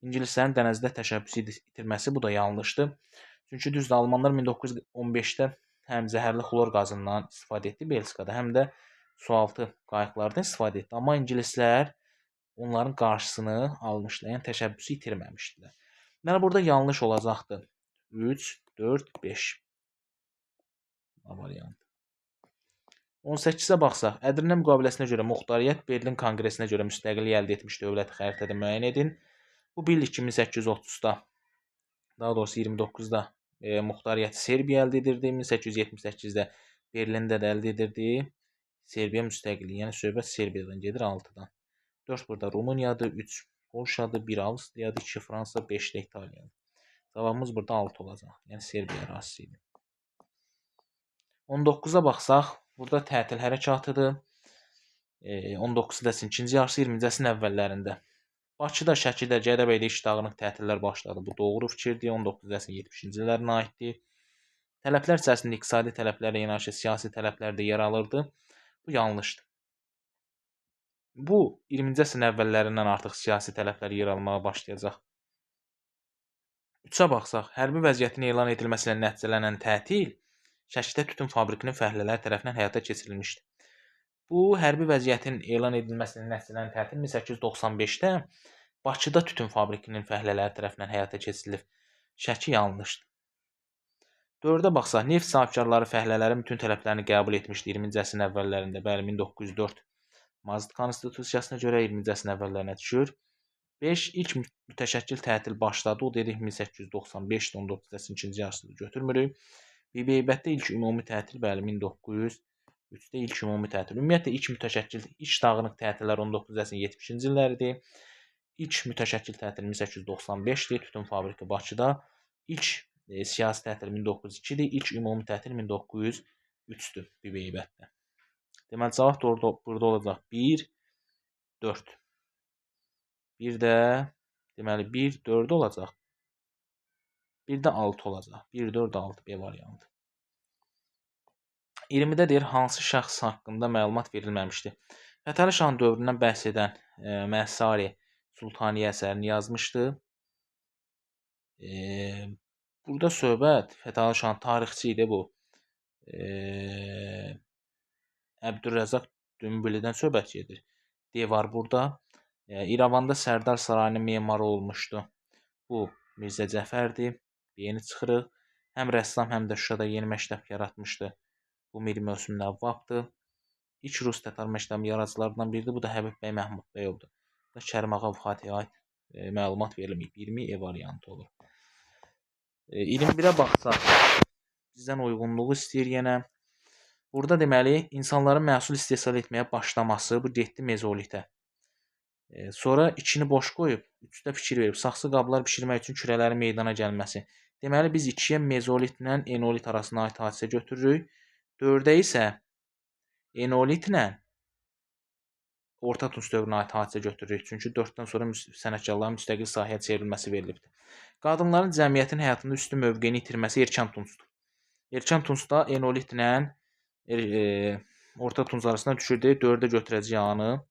ingilislərin dənizdə təşəbbüsü itirməsi, bu da yanlışdır. Çünki düzdür, Almanlar 1915-də həm zəhərli xlor qazından istifadə etdi Belçikada, həm də sualtı qayıqlardan istifadə etdi. Amma ingilislər onların qarşısını almışlar, yəni təşəbbüsü itirməmişdilər. Yəni burada yanlış olacaqdır. 3, 4, 5 variant. 18-ə baxsaq, Ədirnə müqaviləsinə görə muxtariyyət Berlin Konqresinə görə müstəqillik əldə etmiş dövlət xəritədə müəyyən edin. Bu birlik 1830-da, daha doğrusu 29-da muxtariyyəti Serbiya əldə edirdi. 1878-də Berlində də əldə edirdi. Serbiya müstəqilliyi, yəni söhbət Serbiyadan gedir 6-dan. 4 burada Rumıniyadır, 3 Polşadır, 1 Avstriyadır, 2 Fransa, 5 də İtaliyadır. Cavabımız burada 6 olacaq. Yəni Serbiya ərazisi idi. 19-a baxsaq, burada tətil hərəkatıdır. 19-cu əsrin ikinci yarısı 20-ci əsrin əvvəllərində. Bakıda, Şəkidə, Gədəbəydə iş dağınıq tətillər başladı. Bu doğru fikirdir. 19-cu əsrin 70-ci illərinə aiddir. Tələblər içərisində iqtisadi tələblərlə yanaşı siyasi tələblər də yer alırdı. Bu yanlışdır. Bu 20-ci əsrin əvvəllərindən artıq siyasi tələblər yer almağa başlayacaq. 3-ə baxsaq, hərbi vəziyyətin elan edilməsi ilə nəticələnən tətil Şəkidə tütün fabrikinin fəhlələri tərəfindən həyata keçirilmişdi. Bu hərbi vəziyyətin elan edilməsinin nəticələnən tətil 1895-də Bakıda tütün fabrikinin fəhlələri tərəfindən həyata keçirilib. Şəki yanlışdır. 4-ə baxsaq, neft sahibkarları fəhlələrin bütün tələblərini qəbul etmişdi 20-ci əsrin əvvəllərində. Bəli, 1904 Mazd konstitusiyasına görə 20-ci əsrin əvvəllərinə düşür. 5. İlk mütəşəkkil tətil başladı. O dedik 1895-də 19-cu əsrin ikinci yarısında götürmürük. Bibiheybətdə ilk ümumi tətil, bəli, 1903-də ilk ümumi tətil. Ümumiyyətlə, ilk mütəşəkkil, iş dağınıq tətillər 19-cu əsrin 70-ci illəridir. İlk mütəşəkkil tətil 1895-dir, tütün fabriki Bakıda. İlk siyasi tətil 1902-dir, ilk ümumi tətil 1903-dür Bibiheybətdə. Deməli, cavab burada olacaq 1, 4. Bir də, deməli, 1, 4 olacaq. Bir də 6 olacaq. 1, 4, 6 B variantı. 20-də deyir, hansı şəxs haqqında məlumat verilməmişdir. Fətəli Şahın dövründən bəhs edən Məsari Sultaniyə əsərini yazmışdı. Burada söhbət Fətəli Şahın tarixçi idi bu. Əbdülrəzzaq Dümbilidən söhbət gedir. D var burada. İrəvanda Sərdar sarayının memarı olmuşdu. Bu Mirzə Cəfərdir. Yeni çıxırıq. Həm rəssam, həm də Şuşada yeni məktəb yaratmışdı. Bu Mir Möhsün Nəvvabdır. İlk rus tətar məktəbi yaradıcılarından biridir. Bu da Həbib bəy Məhmuddbəyovdur. Bu da Kərim ağa Fatihə aid məlumat verilməyib. 20 E variantı olur. 21-ə baxsaq, bizdən uyğunluğu istəyir yenə. Burada deməli insanların məhsul istehsal etməyə başlaması bu getdi mezolitə. Sonra içini boş qoyub, üstə fikir verib saxsı qablar bişirmək üçün kürələrin meydana gəlməsi. Deməli biz 2-yə mezolitlə enolit arasına aid hadisə götürürük. 4-ə isə enolitlə Orta Tunc dövrünə aid hadisə götürürük. Çünki 4-dən sonra sənətkarların müstəqil sahəyə çevrilməsi verilibdir. Qadınların cəmiyyətin həyatında üstün mövqeyini itirməsi Erkən Tuncdur. Erkən Tuncda enolitlə Orta Tunc arasında düşürdük. 4-ə götürəcəyik A-nı.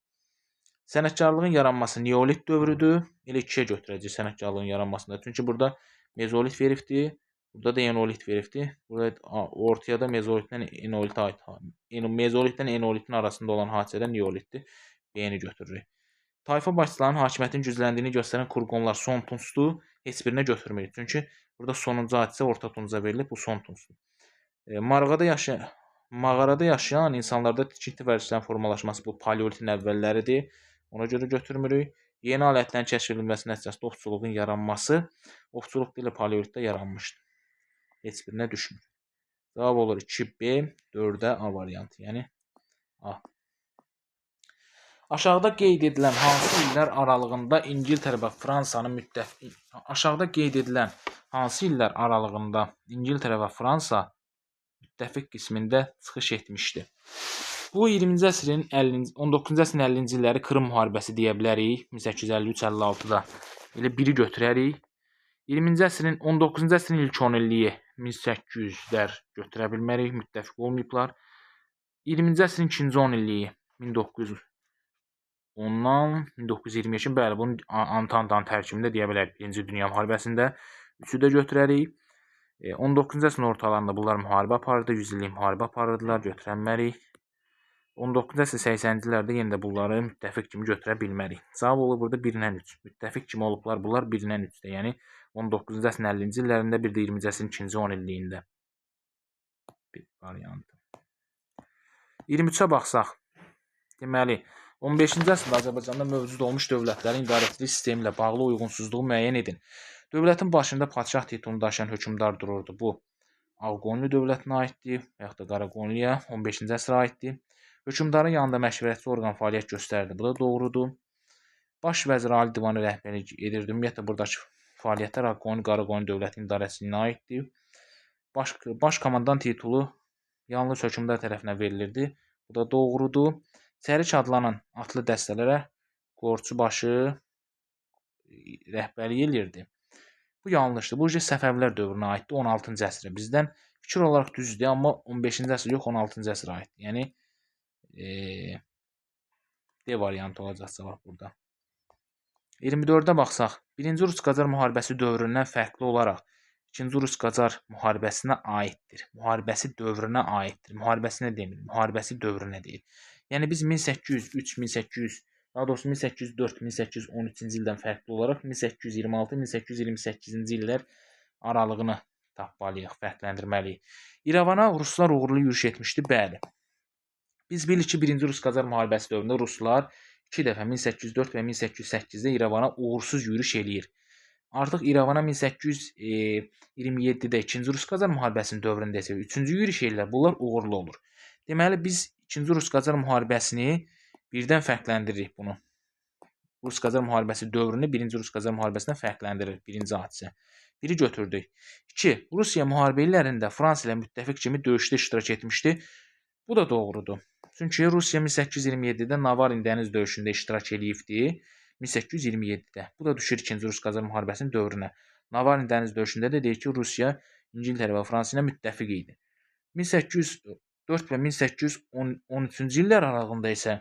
Sənətkarlığın yaranması Neolit dövrüdür. Elə 2-yə götürəcəyik sənətkarlığın yaranmasında. Çünki burada mezolit veribdir. Burada da enolit veribdir. Burada ortaya da mezolitdən enolitə aid. Mezolitdən enolitin arasında olan hadisədə neolitdir. B-ni götürürük. Tayfa başçılarının hakimiyyətin gücləndiyini göstərən kurqonlar son tuncdur. Heç birinə götürmürük. Çünki burada sonuncu hadisə Orta Tunca verilib. Bu son tuncdur. Mağarada yaşayan insanlarda tikinti vərdişlərinin formalaşması bu paleolitin əvvəlləridir. Ona görə götürmürük. Yeni alətlərin kəşf edilməsi nəticəsində ovçuluğun yaranması, ovçuluq da elə paleolitdə yaranmışdır. Heç birinə düşmür. Cavab olur 2B, 4-ə A variantı, yəni A. Aşağıda qeyd edilən hansı illər aralığında İngiltərə və Fransanın müttəfiq qismində çıxış etmişdi. Bu 20-ci əsrin 19-cu əsrin 50-ci illəri Krım müharibəsi deyə bilərik. 1853-56-da elə biri götürərik. 20-ci əsrin 19-cu əsrin ilk 10 illiyi 1800-lər götürə bilmərik, müttəfiq olmayıblar. 20-ci əsrin ikinci 10 illiyi 1910-dan 1922, bəli, bunun Antantanın tərkibində deyə bilərik. 1-ci Dünya müharibəsində 3-ü də götürərik. 19-cu əsrin ortalarında bunlar müharibə aparırdı, 100 illik müharibə aparırdılar, götürə bilmərik. 19-cu əsrin 80-ci illərdə yenə də bunları müttəfiq kimi götürə bilmərik. Cavab olur burada 1-dən 3. Müttəfiq kimi olublar bunlar 1-dən 3-də. Yəni 19-cu əsrin 50-ci illərində, bir də 20-ci əsrin ikinci 10 illiyində. Bir variantı. 23-ə baxsaq. Deməli, 15-ci əsrdə Azərbaycanda mövcud olmuş dövlətlərin idarəçilik sistemi ilə bağlı uyğunsuzluğu müəyyən edin. Dövlətin başında padşah titulunu daşıyan hökmdar dururdu. Bu Ağqoyunlu dövlətinə aiddir, və yaxud da Qaraqoyunluya 15-ci əsrə aiddir. Hökmdarın yanında məşvərətçi orqan fəaliyyət göstərdi. Bu da doğrudur. Baş vəzir Ali divanı rəhbərlik edirdi. Ümumiyyətlə, buradakı fəaliyyətlər Ağqoyunlu, Qaraqoyunlu dövlətinin idarəçiliyinə aiddir. Baş komandan titulu yalnız hökmdar tərəfindən verilirdi. Bu da doğrudur. Çərik adlanan atlı dəstələrə qorçubaşı rəhbərlik edirdi. Bu yanlışdır. Bu Səfəvilər dövrünə aiddir, 16-cı əsrə. Bizdən fikir olaraq düzdür, amma 15-ci əsr yox, 16-cı əsrə aiddir. Yəni D variantı olacaq cavab burada. 24-də baxsaq, 1-ci Rus-Qacar müharibəsi dövründən fərqli olaraq 2-ci Rus-Qacar müharibəsinə aiddir. Müharibəsi dövrünə aiddir. Müharibəsinə demir, müharibəsi dövrünə deyir. Yəni biz 1803, daha doğrusu 1804, 1813-cü ildən fərqli olaraq 1826, 1828-ci illər aralığını tapmalıyıq, fərqləndirməliyik. İrəvana ruslar uğurlu yürüş etmişdi, bəli. Biz bilirik ki, 1-ci Rus-Qacar müharibəsi dövründə ruslar 2 dəfə 1804 və 1808-də İrəvana uğursuz yürüş eləyir. Artıq İrəvana 1827-də 2-ci Rus-Qacar müharibəsinin dövründə isə 3-cü yürüş eləyirlər. Bunlar uğurlu olur. Deməli, biz 2-ci Rus-Qacar müharibəsini birdən fərqləndiririk bunu. Rus-Qacar müharibəsi dövrünü 1-ci Rus-Qacar müharibəsindən fərqləndirir. Birinci hadisə. Biri götürdük. 2. Rusiya müharibə illərində Fransa ilə müttəfiq kimi döyüşdə iştirak etmişdi. Bu da doğrudur. Çünki Rusiya 1827-də Navarin dəniz döyüşündə iştirak edibdi. 1827-də. Bu da düşür 2-ci Rus-Qacar müharibəsinin dövrünə. Navarin dəniz döyüşündə də deyir ki, Rusiya İngiltərə və Fransa ilə müttəfiq idi. 1804 və 1813-cü illər aralığında isə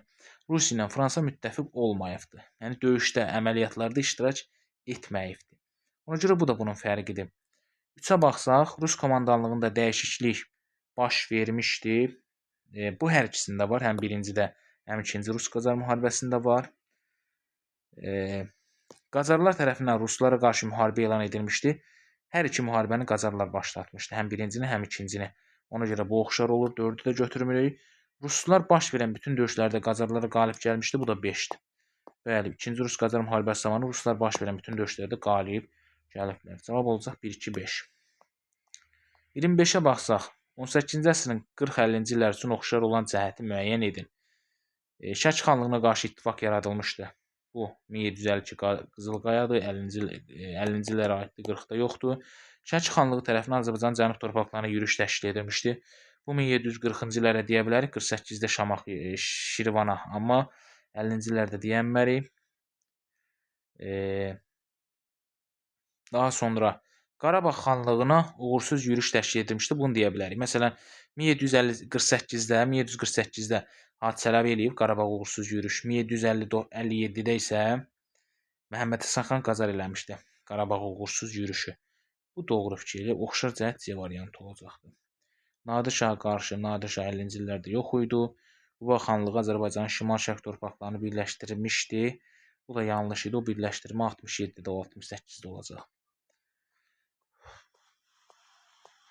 Rusiya ilə Fransa müttəfiq olmayıbdı. Yəni döyüşdə, əməliyyatlarda iştirak etməyibdi. Ona görə bu da bunun fərqidir. 3-ə baxsaq, Rus komandanlığında dəyişiklik baş vermişdi. Bu hər ikisində var. Həm birincidə, həm ikinci Rus-Qacar müharibəsində var. Qacarlar tərəfindən ruslara qarşı müharibə elan edilmişdi. Hər iki müharibəni Qacarlar başlatmışdı. Həm birincini, həm ikincini. Ona görə bu oxşar olur. 4-ü də götürmürük. Ruslar baş verən bütün döyüşlərdə Qacarlara qalib gəlmişdi. Bu da 5-dir. Bəli, 2-ci Rus-Qacar müharibəsi zamanı ruslar baş verən bütün döyüşlərdə qalib gəliblər. Cavab olacaq 1, 2, 5. 25-ə baxsaq. 18-ci əsrin 40-50-ci illər üçün oxşar olan cəhəti müəyyən edin. Şəki xanlığına qarşı ittifaq yaradılmışdı. Bu 1752 Qızılqayadır, 50-ci illərə aiddir, 40-da yoxdur. Şəki xanlığı tərəfindən Azərbaycan cənub torpaqlarına yürüş təşkil edilmişdi. Bu 1740-cı illərə deyə bilərik, 48-də Şamax, Şirvana, amma 50-ci illərdə deyə bilmərik. Daha sonra Qarabağ xanlığına uğursuz yürüş təşkil edilmişdi. Bunu deyə bilərik. Məsələn, 1748-də hadisələr eləyib Qarabağ uğursuz yürüş. 1757-də isə Məhəmməd Həsən xan Qacar eləmişdi Qarabağ uğursuz yürüşü. Bu doğru fikirdir. Oxşar cəhət C variantı olacaqdır. Nadir Şaha qarşı Nadir Şah 50-ci illərdə yox idi. Quba xanlığı Azərbaycanın şimal-şərq torpaqlarını birləşdirmişdi. Bu da yanlış idi. O birləşdirmə 67-də, 68-də olacaq.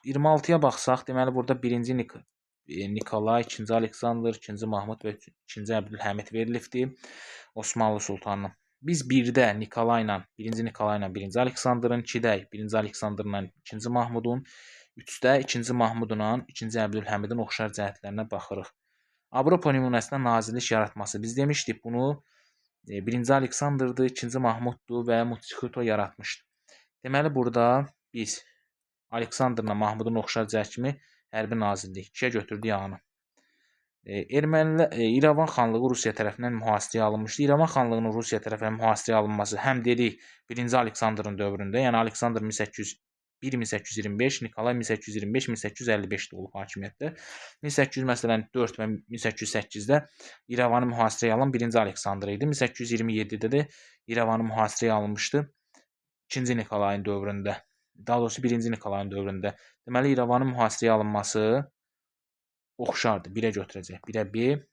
26-ya baxsaq, deməli burada 1-ci Nikolay, 2-ci Aleksandr, 2-ci Mahmud və 2-ci Əbdülhəmid verilibdir Osmanlı sultanına. Biz 1-də Nikolayla, 1-ci Nikolayla 1-ci Aleksandrın, 2-də 1-ci Aleksandrla 2-ci Mahmudun, 3-də 2-ci Mahmudla 2-ci Əbdülhəmidin oxşar cəhətlərinə baxırıq. Avropa nümunəsində nazirlik yaratması. Biz demişdik bunu 1-ci Aleksandrdır, 2-ci Mahmuddur və Mutsuhito yaratmışdı. Deməli burada biz Aleksandrla Mahmudun oxşar cəhət kimi hərbi nazirlik 2-yə götürdük yanı. İrəvan xanlığı Rusiya tərəfindən mühasirəyə alınmışdı. İrəvan xanlığının Rusiya tərəfindən mühasirəyə alınması həm dedik 1-ci Aleksandrın dövründə, yəni Aleksandr 1801-1825, Nikolay 1825-1855-də olub hakimiyyətdə. 1800 məsələn 4 və 1808-də İrəvanı mühasirəyə alan 1-ci Aleksandr idi. 1827-də də İrəvanı mühasirəyə alınmışdı 2-ci Nikolayın dövründə. Daha doğrusu 1-ci Nikolayın dövründə. Deməli İrəvanın mühasirəyə alınması oxşardır. 1-ə götürəcək. 1-ə 1.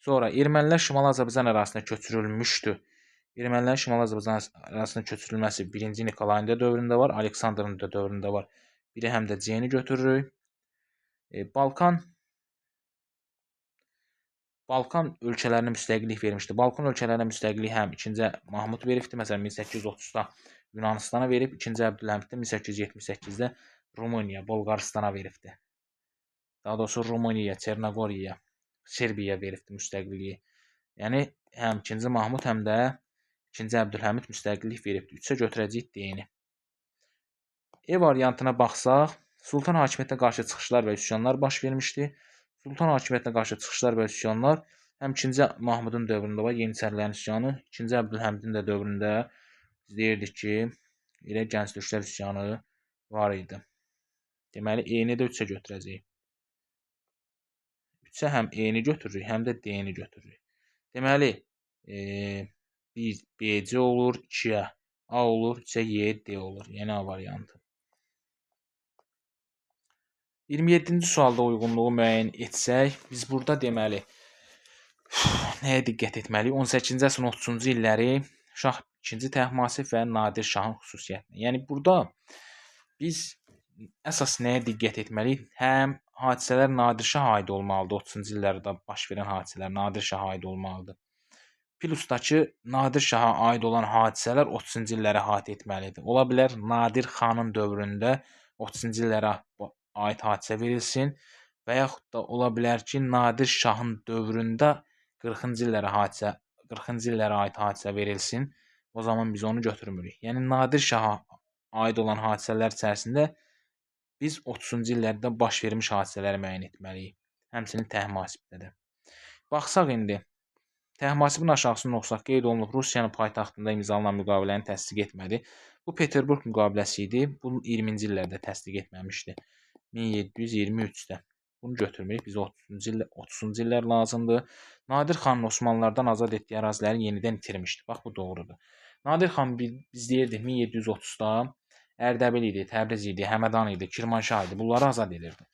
Sonra ermənilər Şimali Azərbaycan ərazisinə köçürülmüşdü. Ermənilərin Şimali Azərbaycan ərazisinə köçürülməsi 1-ci Nikolayın da dövründə var, Aleksandrın da dövründə var. Biri həm də C-ni götürürük. Balkan ölkələrinə müstəqillik vermişdi. Balkan ölkələrinə müstəqillik həm 2-ci Mahmud veribdi. Məsələn 1830-da Yunanistana verib, 2-ci Əbdülhəmiddə 1878-də Rumıniya, Bolqaristana veribdi. Daha doğrusu Rumıniyaya, Çernogoriyaya, Serbiyaya veribdi müstəqilliyi. Yəni həm 2-ci Mahmud, həm də 2-ci Əbdülhəmid müstəqillik veribdi. 3-ə götürəcəyik D-ni. E variantına baxsaq, Sultan hakimiyyətinə qarşı çıxışlar və üsyanlar baş vermişdi. Sultan hakimiyyətinə qarşı çıxışlar və üsyanlar həm 2-ci Mahmudun dövründə var, Yeniçərilərin üsyanı, 2-ci Əbdülhəmidin də dövründə biz deyirdik ki, elə gənc türklər üsyanı var idi. Deməli, E-ni də 3-ə götürəcəyik. 3-ə həm E-ni götürürük, həm də D-ni götürürük. Deməli, biz BC olur, 2-yə A olur, 3-ə Y, D olur. Yəni A variantı. 27-ci sualda uyğunluğu müəyyən etsək, biz burada deməli nəyə diqqət etməliyik? 18-ci əsrin 30-cu illəri Şah II Təhmasib və Nadir Şahın xüsusiyyətinə. Yəni burada biz əsas nəyə diqqət etməliyik? Həm hadisələr Nadir Şaha aid olmalıdır. 30-cu illərdə baş verən hadisələr Nadir Şaha aid olmalıdır. Plusdakı Nadir Şaha aid olan hadisələr 30-cu illərə aid etməlidir. Ola bilər Nadir xanın dövründə 30-cu illərə aid hadisə verilsin və yaxud da ola bilər ki, Nadir Şahın dövründə 40-cı illərə aid hadisə verilsin. O zaman biz onu götürmürük. Yəni Nadir Şaha aid olan hadisələr içərisində biz 30-cu illərdə baş vermiş hadisələri müəyyən etməliyik. Həmçinin Təhmasibdə də. Baxsaq indi Təhmasibin aşağısında oxsaq qeyd olunub Rusiyanın paytaxtında imzalanan müqaviləni təsdiq etmədi. Bu Peterburq müqaviləsi idi. Bunu 20-ci illərdə təsdiq etməmişdi. 1723-də. Bunu götürmürük. Bizə 30-cu illər lazımdır. Nadir xanın Osmanlılardan azad etdiyi əraziləri yenidən itirmişdi. Bax, bu doğrudur. Nadir xan biz deyirdik 1730-da Ərdəbil idi, Təbriz idi, Həmədan idi, Kirmanşah idi. Bunları azad edirdi.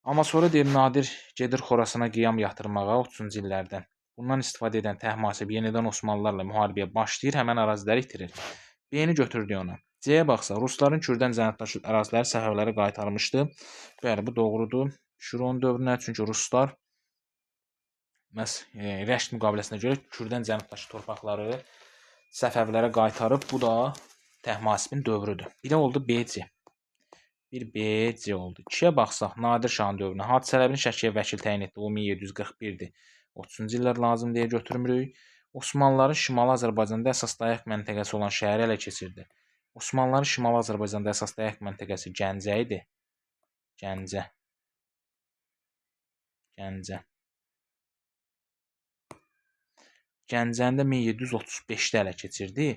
Amma sonra deyir Nadir gedir Xorasana qiyam yatırmağa 30-cu illərdən. Bundan istifadə edən Təhmasib yenidən Osmanlılarla müharibəyə başlayır, həmən əraziləri itirir. B-ni götürdük ona. C-yə baxsaq, Rusların Kürdən cənubdakı əraziləri Səfəvlərə qaytarmışdı. Bəli, bu doğrudur. Şirvan dövrünə, çünki Ruslar Rəşd müqaviləsinə görə Kürdən cənubdakı torpaqları Səfəvlərə qaytarıb. Bu da Təhmasibin dövrüdür. Bir də oldu B-ci. Bir B, C oldu. 2-yə baxsaq, Nadir Şahın dövrünə hadisələrin şəkiyə vəkil təyin etdi. O 1741-dir. 30-cu illər lazım deyə götürmürük. Osmanlıların Şimali Azərbaycanda əsas dayaq məntəqəsi olan şəhəri ələ keçirdi. Osmanlıların Şimali Azərbaycanda əsas dayaq məntəqəsi Gəncə idi. Gəncə. Gəncəni də 1735-də ələ keçirdi.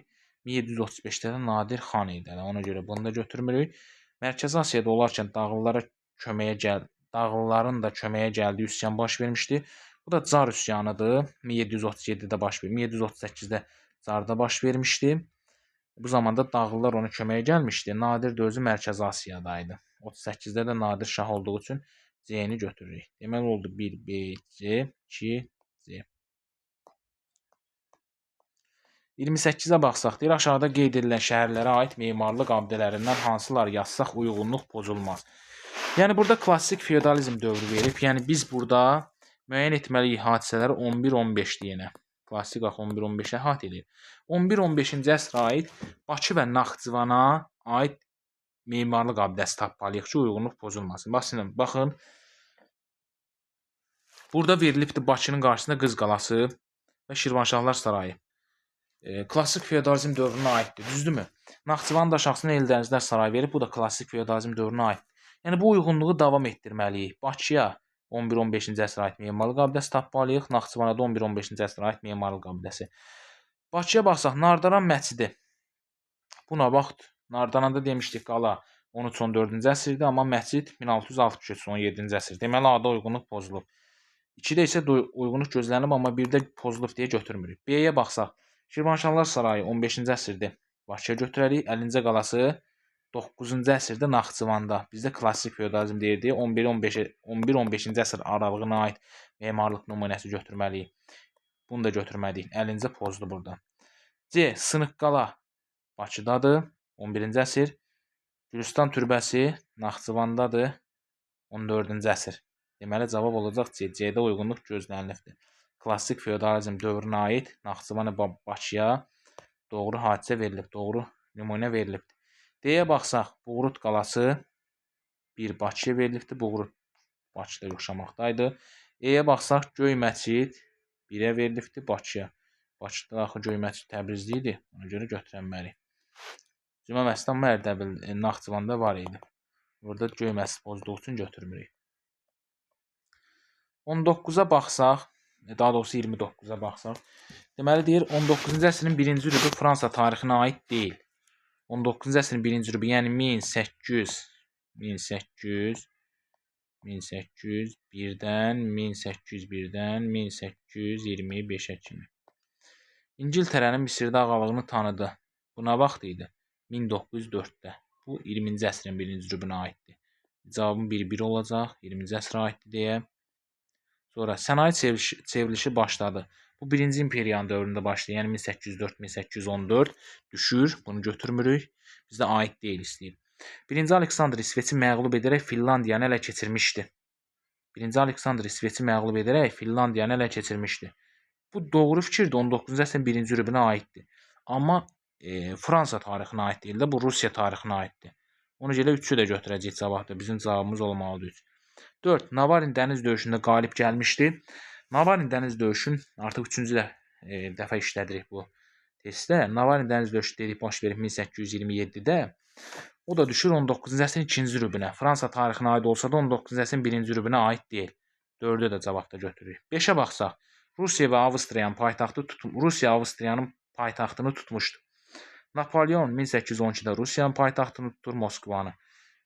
1735-də də Nadir xan idi. Ona görə bunu da götürmürük. Mərkəzi Asiyada olarkən Dağlıların da köməyə gəldiyi üsyan baş vermişdi. Bu da Çar üsyanıdır. 1737-də baş vermiş. 1738-də Çarda baş vermişdi. Bu zamanda Dağlılar ona köməyə gəlmişdi. Nadir də özü Mərkəzi Asiyadaydı. 38-də də Nadir şah olduğu üçün C-ni götürürük. Deməli oldu 1 B, C, 2 C. 28-ə baxsaq, deyir aşağıda qeyd edilən şəhərlərə aid memarlıq abidələrindən hansıları yazsaq uyğunluq pozulmaz. Yəni burada klassik feodalizm dövrü verib. Yəni biz burada müəyyən etməliyik hadisələri 11-15 deyənə. Klassik 11-15-ə əhatə edir. 11-15-ci əsrə aid Bakı və Naxçıvana aid memarlıq abidəsi tapmalıyıq ki, uyğunluq pozulmasın. Baxın. Burada verilibdir Bakının qarşısında Qız qalası və Şirvanşahlar sarayı. Klassik feodalizm dövrünə aiddir, düzdürmü? Naxçıvanın daşaqsına Eldənizlər sarayı verib, bu da klassik feodalizm dövrünə aiddir. Yəni bu uyğunluğu davam etdirməliyik. Bakıya 11-15-ci əsrə aid memarlıq abidəsi tapmalıyıq, Naxçıvana da 11-15-ci əsrə aid memarlıq abidəsi. Bakıya baxsaq, Nardaran məscidi. Buna bax, Nardaranda demişdik qala 13-14-cü əsrdə, amma məscid 1663-17-ci əsr. Deməli ada uyğunluq pozulub. 2-də isə uyğunluq gözlənilib, amma 1-də pozulub deyə götürmürük. B-yə baxsaq, Şirvanşahlar sarayı 15-ci əsrdə Bakıya götürərik. Əlincə qalası 9-cu əsrdə Naxçıvanda. Bizdə klassik feodalizm deyirdi. 11-15-ci əsr aralığına aid memarlıq nümunəsi götürməliyik. Bunu da götürməliyik. Əlincə pozdu burada. C. Sınıqqala Bakıdadır. 11-ci əsr. Gülüstan türbəsi Naxçıvandadır. 14-cü əsr. Deməli cavab olacaq C. C-də uyğunluq gözlənilibdir. Klassik feodalizm dövrünə aid Naxçıvan və Bakıya doğru hadisə verilib, doğru nümunə verilibdir. D-yə baxsaq, Buğrut qalası bir Bakıya verilibdir. Buğrut Bakıda yoxşamaqdaydı. E-yə baxsaq, Göy məscid 1-ə verilibdir Bakıya. Bakıda axı Göy məscid Təbrizli idi. Ona görə götürənməliyik. Cümə məscid amma Ərdəbil, Naxçıvanda var idi. Burada Göy məscid pozduğu üçün götürmürük. 19-a baxsaq, daha doğrusu 29-a baxsaq, deməli deyir 19-cu əsrin 1-ci rübü Fransa tarixinə aid deyil. 19-cu əsrin 1-ci rübü, yəni 1801-dən 1825-ə kimi. İngiltərənin Misirdə ağalığını tanıdı. Buna vaxt idi 1904-də. Bu 20-ci əsrin 1-ci rübünə aiddir. Cavabım 1-1 olacaq, 20-ci əsrə aiddir deyə. Sonra sənaye çevrilişi başladı. Bu 1-ci imperiyanın dövründə başlayır. Yəni 1804-1814 düşür. Bunu götürmürük. Bizdə aid deyil istəyir. 1-ci Aleksandr İsveçi məğlub edərək Finlandiyanı ələ keçirmişdi. 1-ci Aleksandr İsveçi məğlub edərək Finlandiyanı ələ keçirmişdi. Bu doğru fikirdir. 19-cu əsrin 1-ci rübünə aiddir. Amma Fransa tarixinə aid deyil də, bu Rusiya tarixinə aiddir. Ona görə 3-ü də götürəcəyik cavabda. Bizim cavabımız olmalıdır 3. 4. Navarin dəniz döyüşündə qalib gəlmişdi. Navarin dəniz döyüşün artıq 3-cü dəfə işlədirik bu testdə. Navarin dəniz döyüşü dedik baş verib 1827-də. O da düşür 19-cu əsrin 2-ci rübünə. Fransa tarixinə aid olsa da 19-cu əsrin 1-ci rübünə aid deyil. 4-ü də cavabda götürürük. 5-ə baxsaq. Rusiya Avstriyanın paytaxtını tutmuşdu. Napolyon 1812-də Rusiyanın paytaxtını tutur, Moskvanı.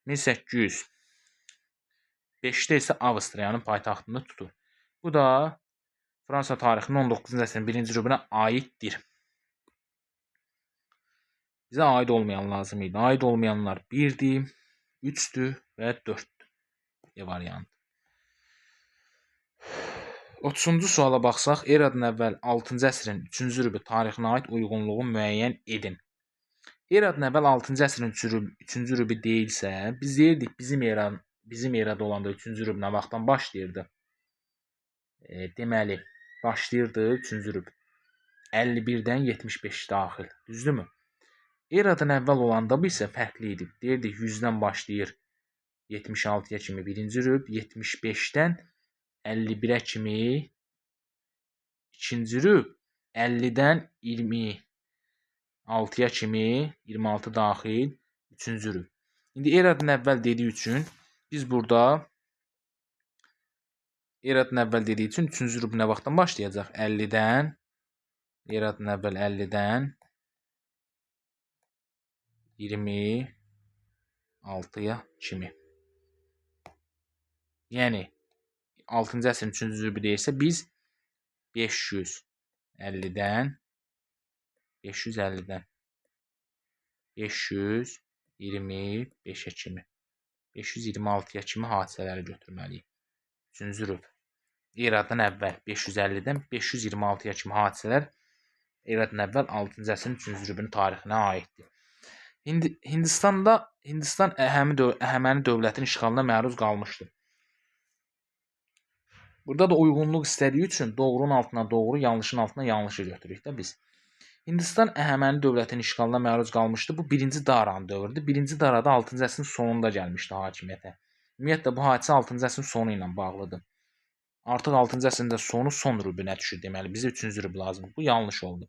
1805-də isə Avstriyanın paytaxtını tutur. Bu da Fransa tarixinin 19-cu əsrin 1-ci rübünə aiddir. Bizə aid olmayan lazım idi. Aid olmayanlar 1-dir, 3-dür və 4-dür. E variantı. 30-cu suala baxsaq, eradan əvvəl 6-cı əsrin 3-cü rübü tarixinə aid uyğunluğu müəyyən edin. Eradan əvvəl 6-cı əsrin 3-cü rübü deyilsə, biz deyirdik bizim erada olanda 3-cü rüb nə vaxtdan başlayırdı? Deməli, başlayırdı 3-cü rüb 51-dən 75 daxil, düzdürmü? Eradan əvvəl olanda bu isə fərqli idi. Deyirdik 100-dən başlayır 76-ya kimi 1-ci rüb, 75-dən 51-ə kimi 2-ci rüb, 50-dən 26-ya kimi 26 daxil 3-cü rüb. İndi eradan əvvəl dediyi üçün biz burada eradan əvvəl dediyi üçün 3-cü rüb nə vaxtdan başlayacaq? 50-dən eradan əvvəl 50-dən 26-ya kimi. Yəni 6-cı əsrin 3-cü rübü deyirsə biz 550-dən 525-ə kimi 526-ya kimi hadisələri götürməliyik. 3-cü rüb eradan əvvəl 550-dən 526-ya kimi hadisələr eradan əvvəl 6-cı əsrin 3-cü rübünün tarixinə aiddir. Hindistan Əhəməni dövlətin işğalına məruz qalmışdı. Burada da uyğunluq istədiyi üçün doğrunun altına doğru, yanlışın altına yanlışı götürürük də biz. Hindistan Əhəməni dövlətin işğalına məruz qalmışdı. Bu 1-ci Daran dövrüdür. 1-ci Darada 6-cı əsrin sonunda gəlmişdi hakimiyyətə. Ümumiyyətlə bu hadisə 6-cı əsrin sonu ilə bağlıdır. Artıq 6-cı əsrin də sonu son rübünə düşür deməli. Bizə 3-cü rüb lazımdır. Bu yanlış oldu.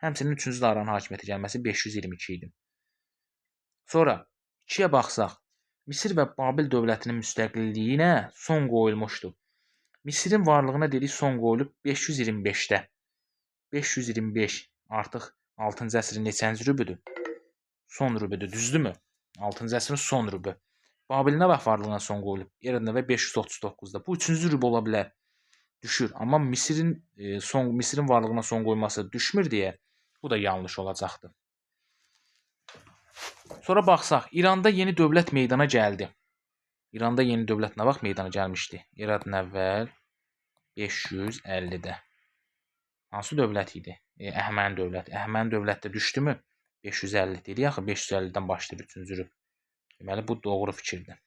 Həmçinin 3-cü Daranın hakimiyyətə gəlməsi 522 idi. Sonra 2-yə baxsaq, Misir və Babil dövlətinin müstəqilliyinə son qoyulmuşdu. Misirin varlığına dedik son qoyulub 525-də. 525 artıq 6-cı əsrin neçənci rübüdür? Son rübüdür, düzdürmü? 6-cı əsrin son rübü. Babilin nə vaxt varlığına son qoyulub? Eradan əvvəl 539-da. Bu 3-cü rüb ola bilər. Düşür. Amma Misirin varlığına son qoyması düşmür deyə bu da yanlış olacaqdır. Sonra baxsaq, İranda yeni dövlət meydana gəldi. İranda yeni dövlət nə vaxt meydana gəlmişdi? Eradan əvvəl 550-də. Hansı dövlət idi? Əhəməni dövləti. Əhəməni dövlətdə düşdümü? 550 dedik axı 550-dən başlayır 3-cü rüb. Deməli bu doğru fikirdir.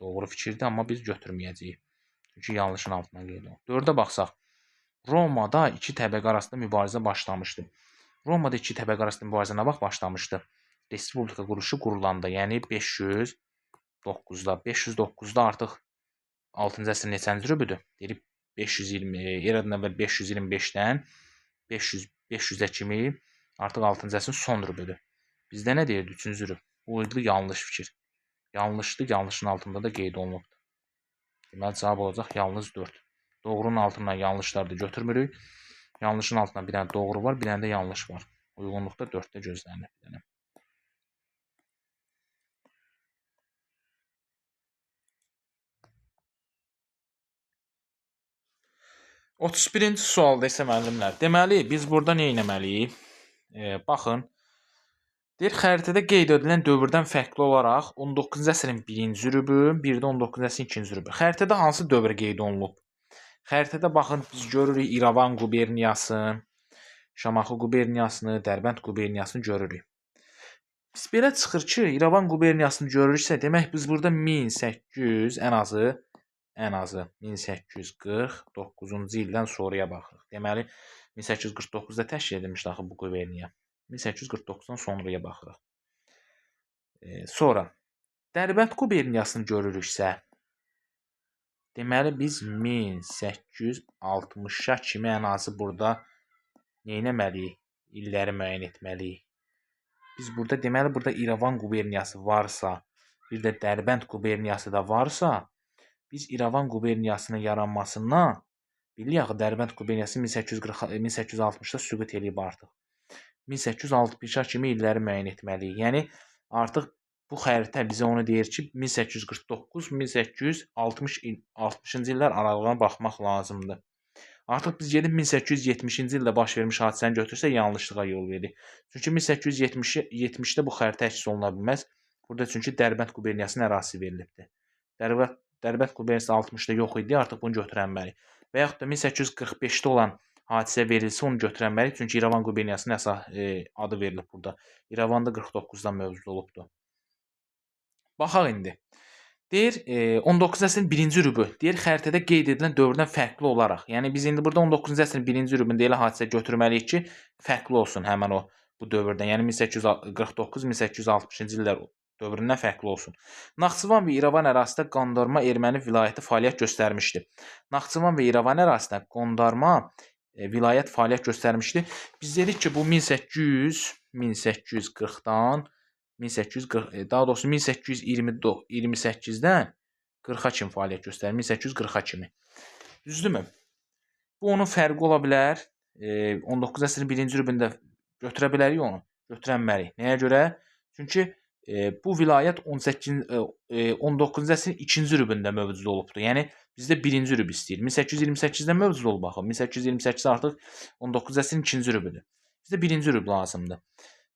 Doğru fikirdir, amma biz götürməyəcəyik. Çünki yanlışın altına qeyd olunur. 4-ə baxsaq. Romada iki təbəqə arasında mübarizə başlamışdı. Romada iki təbəqə arasında mübarizə nə vaxt başlamışdı? Respublika quruluşu qurulanda, yəni 509-da. 509-da artıq 6-cı əsrin neçənci rübüdür? Deyib 520, eradan əvvəl 525-dən 500-ə kimi artıq 6-cı əsrin son rübüdür. Bizdə nə deyirdi? 3-cü rüb. Bu yanlış fikir. Yanlışdır, yanlışın altında da qeyd olunubdur. Deməli cavab olacaq yalnız 4. Doğrunun altından yanlışları da götürmürük. Yanlışın altında bir dənə doğru var, bir dənə də yanlış var. Uyğunluqda 4-də gözlənilir. 31-ci sualda isə müəllimlər. Deməli, biz burada nə etməliyik? Baxın. Deyir, xəritədə qeyd edilən dövrdən fərqli olaraq 19-cu əsrin 1-ci rübü, bir də 19-cu əsrin 2-ci rübü. Xəritədə hansı dövr qeyd olunub? Xəritədə baxın, biz görürük İrəvan quberniyasını, Şamaxı quberniyasını, Dərbənd quberniyasını görürük. Biz belə çıxır ki, İrəvan quberniyasını görürüksə, demək biz burada 1800 ən azı 1849-cu ildən sonraya baxırıq. Deməli 1849-da təşkil edilmişdi axı bu quberniya. 1849-dan sonraya baxırıq. Sonra Dərbənd quberniyasını görürüksə, deməli biz 1860-a kimi ən azı burada nə etməliyik? İlləri müəyyən etməliyik. Biz burada deməli burada İrəvan quberniyası varsa, bir də Dərbənd quberniyası da varsa, biz İrəvan quberniyasının yaranmasından bilirik axı Dərbənd quberniyası 1860-da süqut eləyib artıq. 1860-a kimi illəri müəyyən etməliyik. Yəni artıq bu xəritə bizə onu deyir ki, 1849-1860-cı illər aralığına baxmaq lazımdır. Artıq biz gedib 1870-ci ildə baş vermiş hadisəni götürsək yanlışlığa yol veririk. Çünki 1870-də bu xəritə əks oluna bilməz. Burada çünki Dərbənd quberniyasının ərazisi verilibdir. Dərbənd quberniyası 60-da yox idi, artıq bunu götürənməliyik. Və yaxud da 1845-də olan hadisə verilsə onu götürənməliyik. Çünki İrəvan quberniyasının əsas adı verilib burada. İrəvanda 49-dan mövcud olubdur. Baxaq indi. Deyir 19-cu əsrin 1-ci rübü. Deyir xəritədə qeyd edilən dövrdən fərqli olaraq. Yəni biz indi burada 19-cu əsrin 1-ci rübündə elə hadisə götürməliyik ki, fərqli olsun həmin o bu dövrdən. Yəni 1849-1860-cı illər dövründən fərqli olsun. Naxçıvan və İrəvan ərazisində qondarma erməni vilayəti fəaliyyət göstərmişdi. Naxçıvan və İrəvan ərazisində qondarma vilayət fəaliyyət göstərmişdi. Biz dedik ki, bu 1840-dan 1840 daha doğrusu 1828-dən 40-a kimi fəaliyyət göstərir. 1840-a kimi. Düzdürmü? Bu onun fərqi ola bilər. 19 əsrin 1-ci rübündə götürə bilərik onu. Götürənmərik. Nəyə görə? Çünki bu vilayət 19-cu əsrin 2-ci rübündə mövcud olubdur. Yəni bizdə 1-ci rüb istəyir. 1828-də mövcud olub baxın. 1828 artıq 19-cu əsrin 2-ci rübüdür. Bizdə 1-ci rüb lazımdır.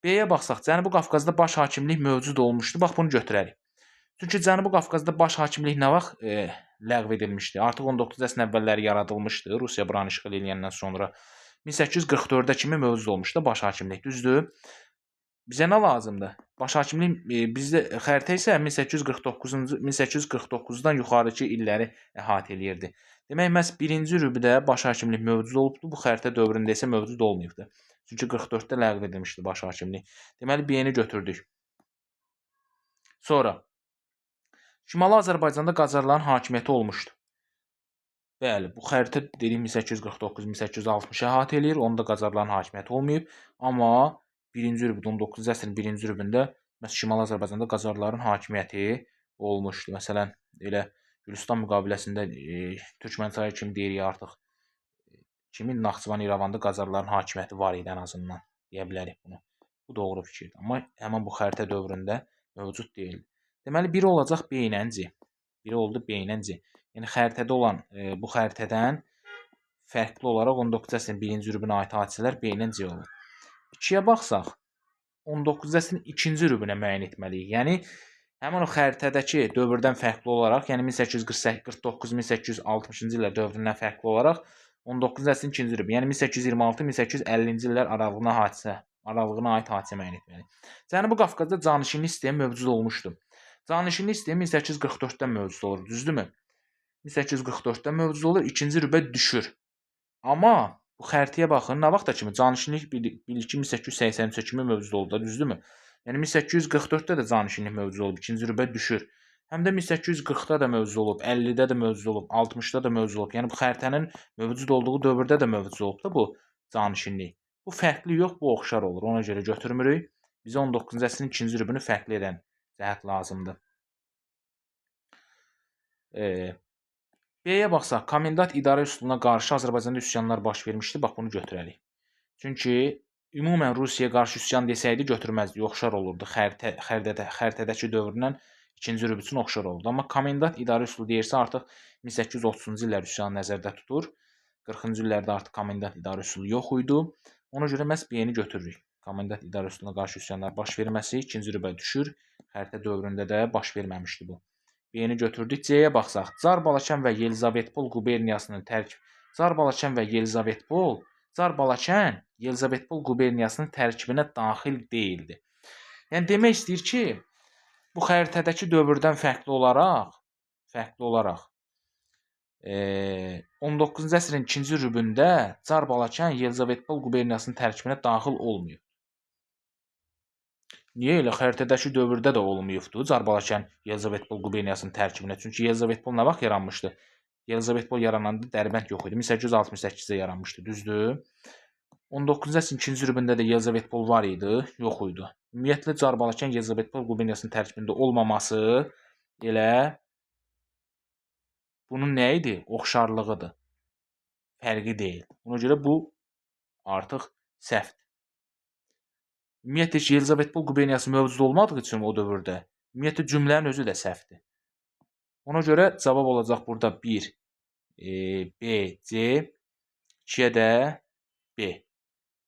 B-yə baxsaq, Cənubi Qafqazda baş hakimlik mövcud olmuşdu. Bax bunu götürərik. Çünki Cənubi Qafqazda baş hakimlik nə vaxt ləğv edilmişdi? Artıq 19-cu əsrin əvvəlləri yaradılmışdı. Rusiya buranı işğal edəndən sonra 1844-də kimi mövcud olmuşdu baş hakimlik. Düzdür? Bizə nə lazımdır? Baş hakimlik bizdə xəritə isə 1849-dan yuxarıki illəri əhatə eləyirdi. Demək, məhz 1-ci rübdə baş hakimlik mövcud olubdu. Bu xəritə dövründə isə mövcud olmayıbdı. Çünki 44-də ləğv edilmişdi baş hakimlik. Deməli, B-ni götürdük. Sonra Şimali Azərbaycanda Qacarların hakimiyyəti olmuşdu. Bəli, bu xəritə dedik 1849-1860 əhatə eləyir. Onda Qacarların hakimiyyəti olmayıb. Amma 1-ci rübdə 19-cu əsrin 1-ci rübündə Şimali Azərbaycanda Qacarların hakimiyyəti olmuşdu. Məsələn, elə Gülüstan müqaviləsində Türkmənçayı kimi deyirik artıq. Kimin Naxçıvan, İrəvanda Qacarların hakimiyyəti var idi ən azından deyə bilərik bunu. Bu doğru fikirdir. Amma həmin bu xəritə dövründə mövcud deyil. Deməli, biri olacaq B ilə C. Biri oldu B ilə C. Yəni xəritədə olan bu xəritədən fərqli olaraq 19-cu əsrin 1-ci rübünə aid hadisələr B ilə C olur. 2-yə baxsaq, 19-cu əsrin 2-ci rübünə müəyyən etməliyik. Yəni həmin o xəritədəki dövrdən fərqli olaraq, yəni 1849-1860-cı illər dövründən fərqli olaraq 19-cu əsrin 2-ci rübü, yəni 1826-1850-ci illər aralığına aid hadisə müəyyən etməliyik. Cənubi Qafqazda canişinlik sistemi mövcud olmuşdu. Canişinlik sistemi 1844-də mövcud olur, düzdürmü? 1844-də mövcud olur, 2-ci rübə düşür. Amma bu xəritəyə baxın, nə vaxta kimi canişinlik bilik 1883-ə kimi mövcud oldu da, düzdürmü? Yəni 1844-də də canişinlik mövcud olub, 2-ci rübə düşür. Həm də 1840-da da mövcud olub, 50-də də mövcud olub, 60-da da mövcud olub. Yəni bu xəritənin mövcud olduğu dövrdə də mövcud olub da bu canişinlik. Bu fərqli yox, bu oxşar olur. Ona görə götürmürük. Bizə 19-cu əsrin 2-ci rübünü fərqli edən cəhət lazımdır. B-yə baxsaq, komendant idarə üsuluna qarşı Azərbaycanda üsyanlar baş vermişdi. Bax bunu götürərik. Çünki ümumən Rusiyaya qarşı üsyan desəydi götürməzdi, oxşar olurdu. Xəritədəki dövründən 2-ci rüb üçün oxşar olurdu. Amma komendant idarə üsulu deyirsə artıq 1830-cu illər üsyanı nəzərdə tutur. 40-cı illərdə artıq komendant idarə üsulu yox idi. Ona görə məhz B-ni götürürük. Komendant idarə üsuluna qarşı üsyanlar baş verməsi 2-ci rübə düşür. Xəritə dövründə də baş verməmişdi bu. B-ni götürdük. C-yə baxsaq, Çar Balakən və Yelizavetpol quberniyasının Çar Balakən Yelizavetpol quberniyasının tərkibinə daxil deyildi. Yəni demək istəyir ki, bu xəritədəki dövrdən fərqli olaraq 19-cu əsrin 2-ci rübündə Çar Balakən Yelizavetpol quberniyasının tərkibinə daxil olmayıb. Niyə elə xəritədəki dövrdə də olmayıbdı Çar Balakən Yelizavetpol quberniyasının tərkibinə? Çünki Yelizavetpol nə vaxt yaranmışdı? Yelizavetpol yarananda Dərbənd yox idi. 1868-də yaranmışdı, düzdür? 19-cu əsrin 2-ci rübündə də Yelizavetpol var idi, yox idi. Ümumiyyətlə Çar Balakən Yelizavetpol quberniyasının tərkibində olmaması elə bunun nə idi? Oxşarlığıdır. Fərqi deyil. Ona görə bu artıq səhvdir. Ümumiyyətlə Yelizavetpol quberniyası mövcud olmadığı üçün o dövrdə ümumiyyətlə cümlənin özü də səhvdir. Ona görə cavab olacaq burada 1 B, C, 2-yə də B.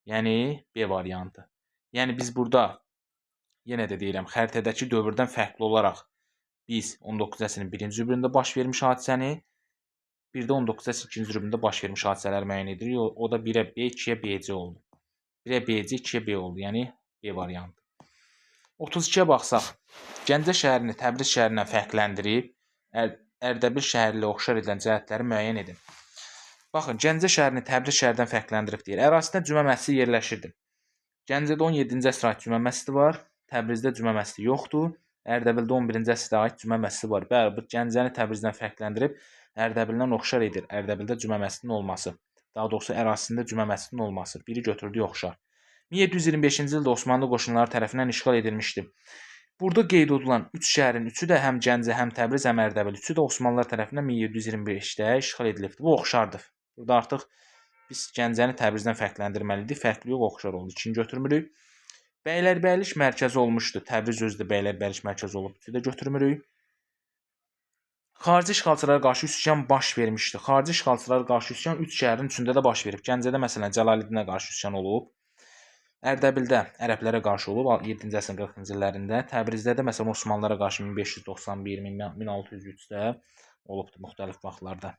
Yəni B variantı. Yəni biz burada yenə də deyirəm, xəritədəki dövrdən fərqli olaraq biz 19-cu əsrin 1-ci rübündə baş vermiş hadisəni, bir də 19-cu əsrin 2-ci rübündə baş vermiş hadisələri müəyyən edirik. O da 1-ə B, 2-yə BC oldu. 1-ə BC, 2-yə B oldu. Yəni B variantı. 32-yə baxsaq, Gəncə şəhərini Təbriz şəhərindən fərqləndirib, Ərdəbil şəhəri ilə oxşar edilən cəhətləri müəyyən edin. Baxın, Gəncə şəhərini Təbriz şəhərindən fərqləndirib deyir. Ərazisində cümə məscidi yerləşirdi. Gəncədə 17-ci əsr aid cümə məscidi var, Təbrizdə cümə məscidi yoxdur. Ərdəbildə 11-ci əsrə aid Cümə məscidi var. Bəli, bu Gəncəni Təbrizdən fərqləndirib Ərdəbildən oxşar edir. Ərdəbildə Cümə məscidinin olması. Daha doğrusu ərazisində Cümə məscidinin olması. Biri götürdüyü oxşar. 1725-ci ildə Osmanlı qoşunları tərəfindən işğal edilmişdi. Burada qeyd olunan 3 şəhərin üçü də həm Gəncə, həm Təbriz, həm Ərdəbil üçü də Osmanlılar tərəfindən 1725-də işğal edilibdi. Bu oxşardır. Burada artıq biz Gəncəni Təbrizdən fərqləndirməliydik. Fərqli yox, oxşar oldu. İkinci götürmürük. Bəylərbəylik mərkəzi olmuşdu. Təbriz özü də Bəylərbəylik mərkəzi olub. Üçü də götürmürük. Xarici işğalçılara qarşı üsyan baş vermişdi. Xarici işğalçılara qarşı üsyan 3 şəhərin üçündə də baş verib. Gəncədə məsələn Cəlaləddinə qarşı üsyan olub. Ərdəbildə ərəblərə qarşı olub 7-ci əsrin 40-cı illərində. Təbrizdə də məsələn Osmanlılara qarşı 1591, 1603-də olubdu müxtəlif vaxtlarda.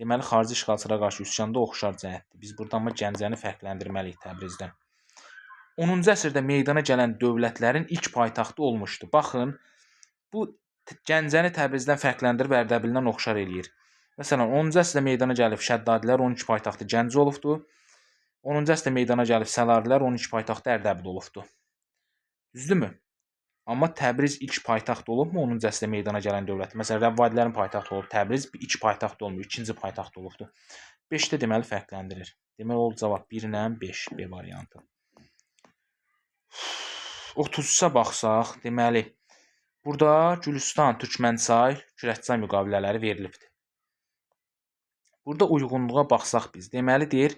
Deməli xarici işğalçılara qarşı üsyanda oxşar cəhətdir. Biz burada amma Gəncəni fərqləndirməliyik Təbrizdən. 10-cu əsrdə meydana gələn dövlətlərin ilk paytaxtı olmuşdu. Baxın, bu Gəncəni Təbrizdən fərqləndirib Ərdəbildən oxşar eləyir. Məsələn, 10-cu əsrdə meydana gəlib Şəddadilər 12 paytaxtı Gəncə olubdu. 10-cu əsrdə meydana gəlib Səlarilər 12 paytaxtı Ərdəbil olubdu. Düzdürmü? Amma Təbriz ilk paytaxt olubmu 10-cu əsrdə meydana gələn dövlət? Məsələn, Rəvvadilərin paytaxtı olub, Təbriz ilk paytaxt olmuyor, ikinci paytaxt olubdu. 5-də deməli fərqləndirir. Deməli oldu cavab 1 ilə 5, B variantı. 33-ə baxsaq, deməli burada Gülüstan, Türkmənçay, Kürəkçay müqavilələri verilibdir. Burada uyğunluğa baxsaq biz, deməli deyir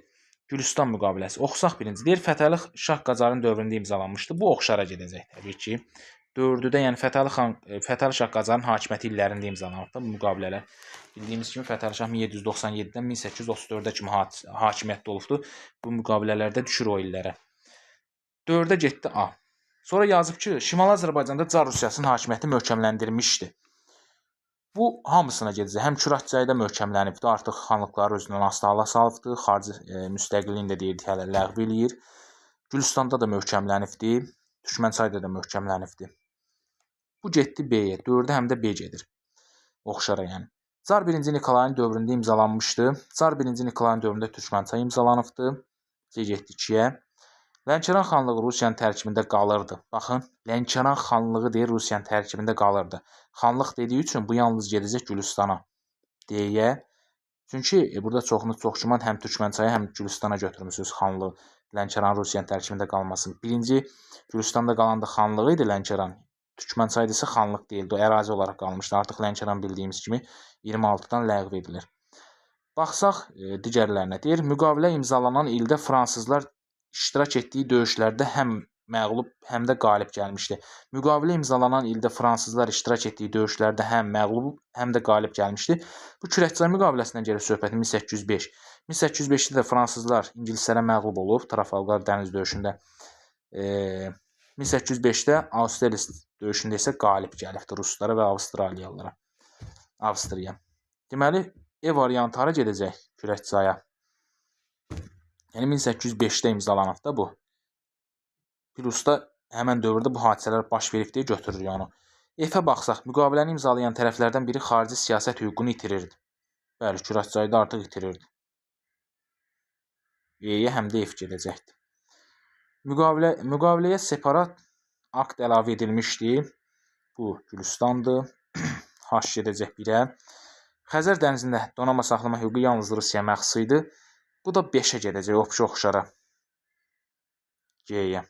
Gülüstan müqaviləsi. Oxusaq birinci. Deyir Fətəli Şah Qacarın dövründə imzalanmışdı. Bu oxşara gedəcək təbii ki. 4-də, yəni Fətəli Şah Qacarın hakimiyyəti illərində imzalanıbdı bu müqavilələr. Bildiyimiz kimi Fətəli Şah 1797-dən 1834-ə kimi hakimiyyətdə olubdu. Bu müqavilələrdə düşür o illərə. 4-də getdi A. Sonra yazıb ki, Şimali Azərbaycanda Çar Rusiyasının hakimiyyəti möhkəmləndirilmişdi. Bu hamısına gedəcək. Həm Kürəkçayda möhkəmlənibdi, artıq xanlıqları özündən asılı hala salıbdı, xarici müstəqilliyini də deyirdik hələ ləğv eləyir. Gülüstanda da möhkəmlənibdi, Türkmənçayda da möhkəmlənibdi. Bu getdi B-yə, 4-də həm də B gedir. Oxşara yəni. Çar 1-ci Nikolayın dövründə imzalanmışdı. Çar 1-ci Nikolayın dövründə Türkmənçay imzalanıbdı. C getdi 2-yə. Lənkəran xanlığı Rusiyanın tərkibində qalırdı. Baxın, Lənkəran xanlığı deyir Rusiyanın tərkibində qalırdı. Xanlıq dediyi üçün bu yalnız gedəcək Gülüstana deyə. Çünki burada çox güman həm Türkmənçaya, həm Gülüstana götürmüsünüz xanlığı. Lənkəran Rusiyanın tərkibində qalmasın. Birinci Gülüstanda qalanda xanlığı idi Lənkəran. Türkmənçayda isə xanlıq deyildi. O ərazi olaraq qalmışdı. Artıq Lənkəran bildiyimiz kimi 26-dan ləğv edilir. Baxsaq digərlərinə. Deyir, müqavilə imzalanan ildə fransızlar iştirak etdiyi döyüşlərdə həm məğlub, həm də qalib gəlmişdi. Müqavilə imzalanan ildə fransızlar iştirak etdiyi döyüşlərdə həm məğlub, həm də qalib gəlmişdi. Bu Kürəkçay müqaviləsindən gəlir söhbəti 1805. 1805-də də fransızlar ingilislərə məğlub olub Trafalgar dəniz döyüşündə. 1805-də Austerlitz döyüşündə isə qalib gəlibdi ruslara və Avstraliyalılara. Avstriya. Deməli, E variantı hara gedəcək Kürəkçaya? Yəni 1805-də imzalanıb da bu. Plus da həmən dövrdə bu hadisələr baş verib deyə götürürük onu. F-ə baxsaq, müqaviləni imzalayan tərəflərdən biri xarici siyasət hüququnu itirirdi. Bəli, Kürəkçayda artıq itirirdi. E-yə həm də F gedəcəkdir. Müqaviləyə separat akt əlavə edilmişdi. Bu Gülüstandır. H gedəcək 1-ə. Xəzər dənizində donanma saxlama hüququ yalnız Rusiya məxsus idi. Bu da 5-ə gedəcək, oxşara. G-yə.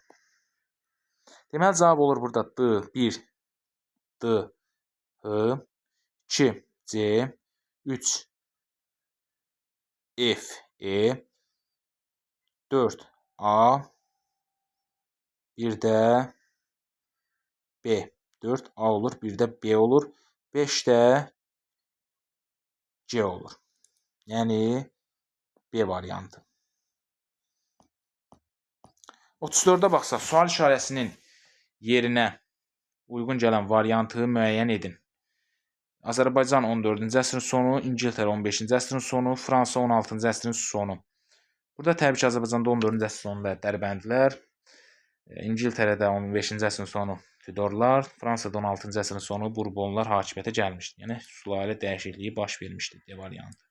Deməli, cavab olur burada D, 1, D, H, 2, C, 3, F, E, 4, A, bir də B. 4 A olur, bir də B olur, 5 də C olur. Yəni B variantı. 34-də baxsaq, sual işarəsinin yerinə uyğun gələn variantı müəyyən edin. Azərbaycan 14-cü əsrin sonu, İngiltərə 15-ci əsrin sonu, Fransa 16-cı əsrin sonu. Burada təbii ki, Azərbaycanda 14-cü əsrin sonunda Dərbəndlər, İngiltərədə 15-ci əsrin sonu Tudorlar, Fransada 16-cı əsrin sonu Burbonlar hakimiyyətə gəlmişdi. Yəni, sülalə dəyişikliyi baş vermişdi D variantı.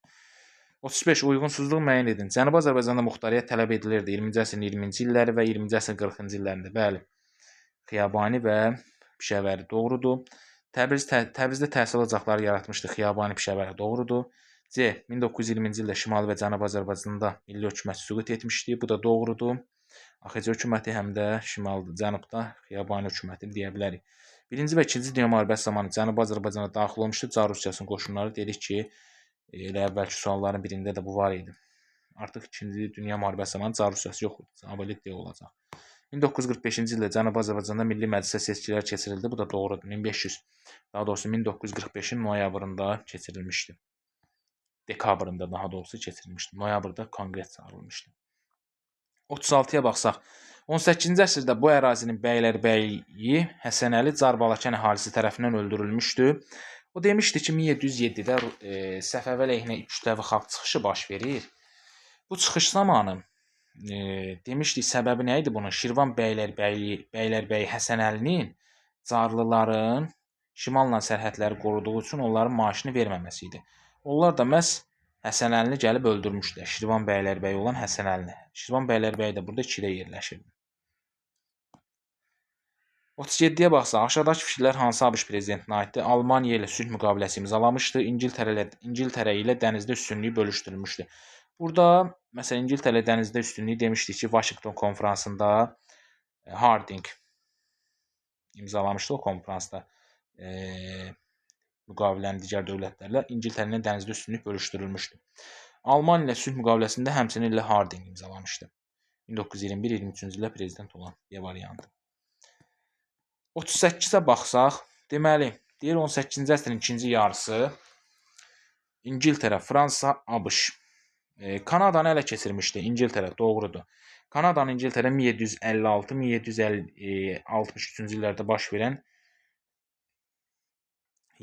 35. Uyğunsuzluq müəyyən edin. Cənubi Azərbaycanda muxtariyyət tələb edilirdi 20-ci əsrin 20-ci illəri və 20-ci əsrin 40-cı illərində. Bəli, Xiyabani və Pişəvəri doğrudur. Təbrizdə təhsil ocaqları yaratmışdı. Xiyabani Pişəvəri doğrudur. C. 1920-ci ildə Şimali və Cənubi Azərbaycanda milli hökumət süqut etmişdi. Bu da doğrudur. AXC hökuməti həm də Cənubda Xiyabani hökuməti deyə bilərik. Birinci və İkinci Dünya müharibəsi zamanı Cənubi Azərbaycana daxil olmuşdu Çar Rusiyasının qoşunları. Dedik ki, elə əvvəlki sualların birində də bu var idi. Artıq İkinci Dünya müharibəsi zamanı Çar Rusiyası yox idi. Cavab D olacaq. 1945-ci ildə Cənubi Azərbaycanda milli məclisə seçkilər keçirildi. Bu da doğrudur. 1500, daha doğrusu 1945-in noyabrında keçirilmişdi. Dekabrında daha doğrusu keçirilmişdi. Noyabrda konqres çağırılmışdı. 36-ya baxsaq, 18-ci əsrdə bu ərazinin bəylərbəyi Həsənəli Çar Balakən əhalisi tərəfindən öldürülmüşdü. O demişdi ki, 1707-də Səfəvi əleyhinə kütləvi xalq çıxışı baş verir. Bu çıxış zamanı demişdik, səbəbi nə idi bunun? Şirvan bəylərbəyi Həsənəlinin Çarlıların şimalla sərhədləri qoruduğu üçün onların maaşını verməməsi idi. Onlar da məhz Həsənəlini gəlib öldürmüşdülər. Şirvan bəylərbəyi olan Həsənəlini. Şirvan bəylərbəyi də burada Kilə yerləşirdi. 37-yə baxsaq, aşağıdakı fikirlər hansı ABŞ prezidentinə aiddir? Almaniya ilə sülh müqaviləsi imzalamışdı. İngiltərə ilə dənizdə üstünlüyü bölüşdürülmüşdü. Burada məsələn İngiltərə dənizdə üstünlüyü demişdik ki, Vaşinqton konfransında Harding imzalamışdı o konfransda. Müqavilənin digər dövlətlərlə İngiltərənin dənizdə üstünlük bölüşdürülmüşdü. Almaniya ilə sülh müqaviləsində həmçinin ilə Harding imzalamışdı. 1921-23-cü ildə prezident olan B variantı. 38-ə baxsaq, deməli, deyir 18-ci əsrin ikinci yarısı İngiltərə, Fransa, ABŞ Kanadanı ələ keçirmişdi. İngiltərə doğrudur. Kanadanı İngiltərə 1756-1763-cü illərdə baş verən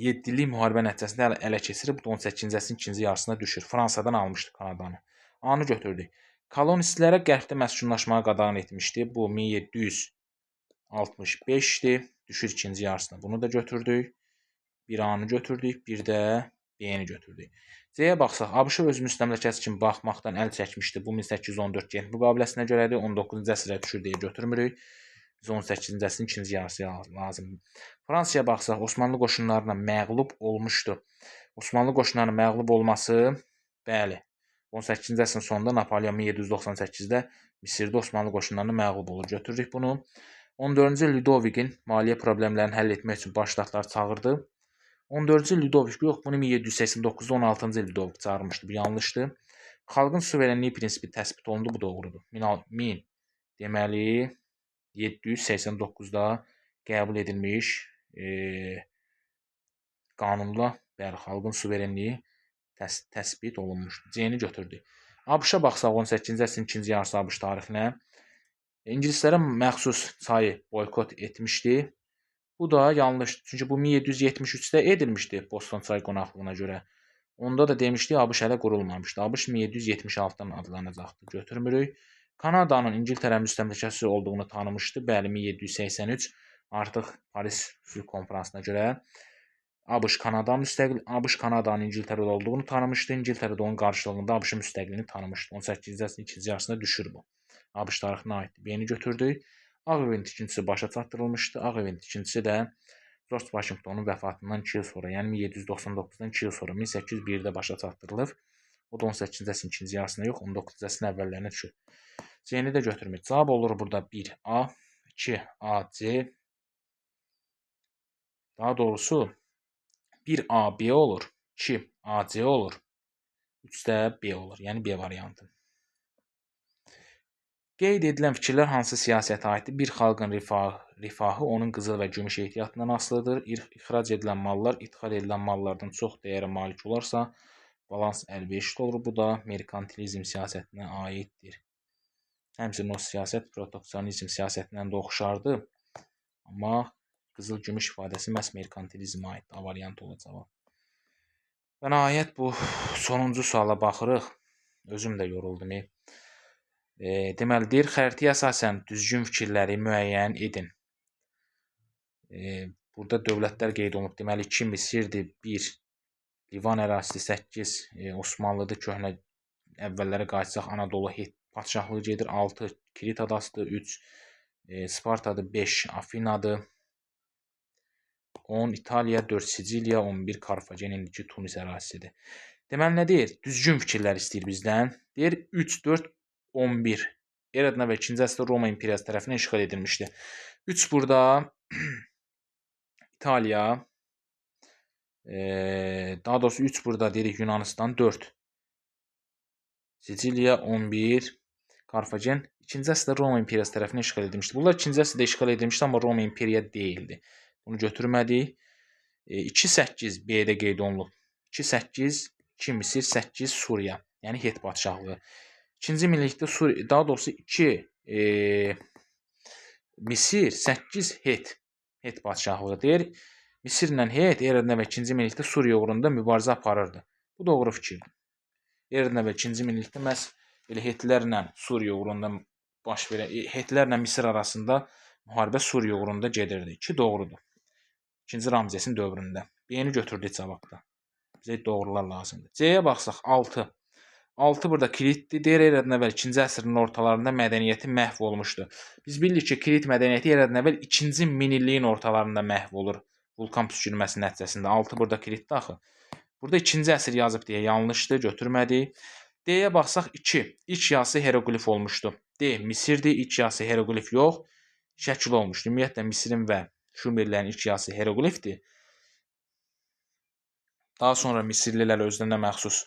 7 illik müharibə nəticəsində ələ keçirib 18-ci əsrin ikinci yarısına düşür. Fransadan almışdı Kanadanı. A-nı götürdük. Kolonistlərə qərbdə məskunlaşmağa qadağan etmişdi. Bu 1765-dir. Düşür ikinci yarısına. Bunu da götürdük. Bir A-nı götürdük. Bir də B-ni götürdük. C-yə baxsaq, ABŞ öz müstəmləkəsi kimi baxmaqdan əl çəkmişdi. Bu 1814 Gent müqaviləsinə görədir. 19-cu əsrə düşür deyə götürmürük. Biz 18-ci əsrin ikinci yarısı lazımdır. Fransaya baxsaq, Osmanlı qoşunlarına məğlub olmuşdu. Osmanlı qoşunlarının məğlub olması, bəli, 18-ci əsrin sonunda Napoleon 1798-də Misirdə Osmanlı qoşunlarına məğlub olur. Götürdük bunu. 14-cü Ludovikin maliyyə problemlərini həll etmək üçün baş ştatları çağırdı. 14-cü Ludovik yox, bunu 1789-da 16-cı Ludovik çağırmışdı. Bu yanlışdır. Xalqın suverenliyi prinsipi təsbit olundu, bu doğrudur. 1000 deməli 789-da qəbul edilmiş qanunla bəli, xalqın suverenliyi təsbit olunmuşdur. C-ni götürdük. ABŞ-a baxsaq 18-ci əsrin ikinci yarısı ABŞ tarixinə İngilislərə məxsus çayı boykot etmişdi. Bu da yanlışdır. Çünki bu 1773-də edilmişdi Boston çay qonaqlığına görə. Onda da demişdi ABŞ hələ qurulmamışdı. ABŞ 1776-dan adlanacaqdı. Götürmürük. Kanadanın İngiltərə müstəmləkəsi olduğunu tanımışdı. Bəli, 1783 artıq Paris sülh konfransına görə ABŞ Kanadanın İngiltərədə olduğunu tanımışdı. İngiltərə də onun qarşılığında ABŞ müstəqilliyini tanımışdı. 18-ci əsrin ikinci yarısında düşür bu. ABŞ tarixinə aiddir. B-ni götürdük. Ağ evin tikintisi başa çatdırılmışdı. Ağ evin tikintisi də George Washingtonun vəfatından 2 il sonra, yəni 1799-dan 2 il sonra 1801-də başa çatdırılıb. O da 18-ci əsrin ikinci yarısına yox, 19-cu əsrin əvvəllərinə düşür. C-ni də götürmür. Cavab olur burada 1A, 2A, C. Daha doğrusu 1A, B olur, 2A, C olur, 3 də B olur, yəni B variantı. Qeyd edilən fikirlər hansı siyasətə aiddir? Bir xalqın rifahı onun qızıl və gümüş ehtiyatından asılıdır. İxrac edilən mallar idxal edilən mallardan çox dəyərə malik olarsa, balans əlverişli olur. Bu da merkantilizm siyasətinə aiddir. Həmçinin o siyasət proteksionizm siyasətindən də oxşardı. Amma qızıl-gümüş ifadəsi məhz merkantilizmə aiddir. A variantı olacaq. Və nəhayət bu sonuncu suala baxırıq. Özüm də yoruldum. Deməli, deyir, xəritəyə əsasən düzgün fikirləri müəyyən edin. Burada dövlətlər qeyd olunub. Deməli, 2 Misirdir, 1 Livan ərazisi, 8 Osmanlıdır, köhnə əvvəllərə qayıtsaq Anadolu padşahlığı gedir, 6 Kirit adasıdır, 3 Spartadır, 5 Afinadır, 10 İtaliya, 4 Siciliya, 11 Karfagen indiki Tunis ərazisidir. Deməli nə deyir? Düzgün fikirlər istəyir bizdən. Deyir 3, 4, 11. Eradan əvvəl 2-ci əsrdə Roma imperiyası tərəfindən işğal edilmişdi. 3 burada İtaliya, daha doğrusu 3 burada dedik Yunanistan, 4 Siciliya, 11 Karfagen 2-ci əsrdə Roma imperiyası tərəfindən işğal edilmişdi. Bunlar 2-ci əsrdə işğal edilmişdi, amma Roma imperiya deyildi. Bunu götürmədik. 2-8 B-də qeyd olunub. 2-8 2 Misir, 8 Suriya. Yəni Het padşahlığı. 2-ci minillikdə Suriya, daha doğrusu 2 Misir, 8 Het. Het padşahlığı deyir. Misirlə Het eradan əvvəl 2-ci minillikdə Suriya uğrunda mübarizə aparırdı. Bu doğru fikirdir. Eradan əvvəl 2-ci minillikdə məhz belə Hetlərlə Suriya uğrunda baş verən, Hetlərlə Misir arasında müharibə Suriya uğrunda gedirdi. 2 doğrudur. 2-ci Ramzesin dövründə. B-ni götürdük cavabda. Bizə doğrular lazımdır. C-yə baxsaq 6. 6 burada Kritdir. Deyir eradan əvvəl 2-ci əsrin ortalarında mədəniyyəti məhv olmuşdu. Biz bilirik ki, Krit mədəniyyəti eradan əvvəl 2-ci minilliyin ortalarında məhv olur. Vulkan püskürməsi nəticəsində. 6 burada Kritdir axı. Burada 2-ci əsr yazıb deyə yanlışdır, götürmədik. D-yə baxsaq 2. İlk yazısı heroqlif olmuşdu. D. Misirdir, ilk yazısı heroqlif yox. Şəkil olmuşdu. Ümumiyyətlə Misirin və Şumerlərin ilk yazısı heroqlifdir. Daha sonra Misirlilər özlərinə məxsus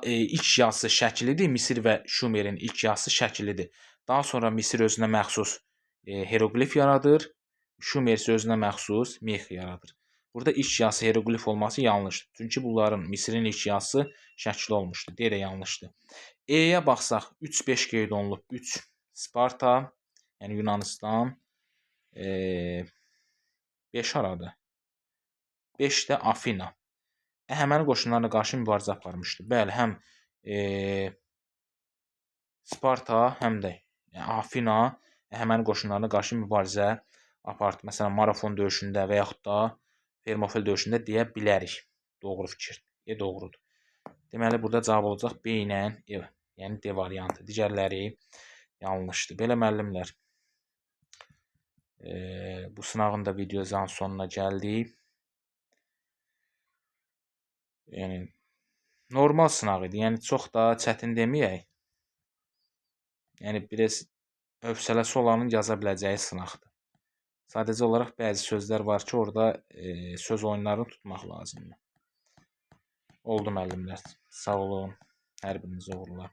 ilk yazısı şəklidir. Misir və Şumerin ilk yazısı şəklidir. Daha sonra Misir özünə məxsus heroqlif yaradır. Şumer isə özünə məxsus mex yaradır. Burada ilk yazısı heroqlif olması yanlışdır. Çünki bunların Misirin ilk yazısı şəkli olmuşdur. D də yanlışdır. E-yə baxsaq 3-5 qeyd olunub. 3 Sparta, yəni Yunanistan. 5 haradır? 5 də Afina. Əhəməni qoşunlarına qarşı mübarizə aparmışdı. Bəli, həm Sparta, həm də Afina Əhəməni qoşunlarına qarşı mübarizə apardı. Məsələn, Marafon döyüşündə və yaxud da Fermopil döyüşündə deyə bilərik. Doğru fikir. Doğrudur. Deməli, burada cavab olacaq B ilə E, yəni D variantı. Digərləri yanlışdır. Belə müəllimlər, bu sınağın da videonun sonuna gəldik. Yəni normal sınaq idi. Yəni çox da çətin deməyək. Yəni biraz hövsələsi olanın yaza biləcəyi sınaqdır. Sadəcə olaraq bəzi sözlər var ki, orada söz oyunlarını tutmaq lazımdır. Oldu müəllimlər. Sağ olun. Hər biriniz uğurlar.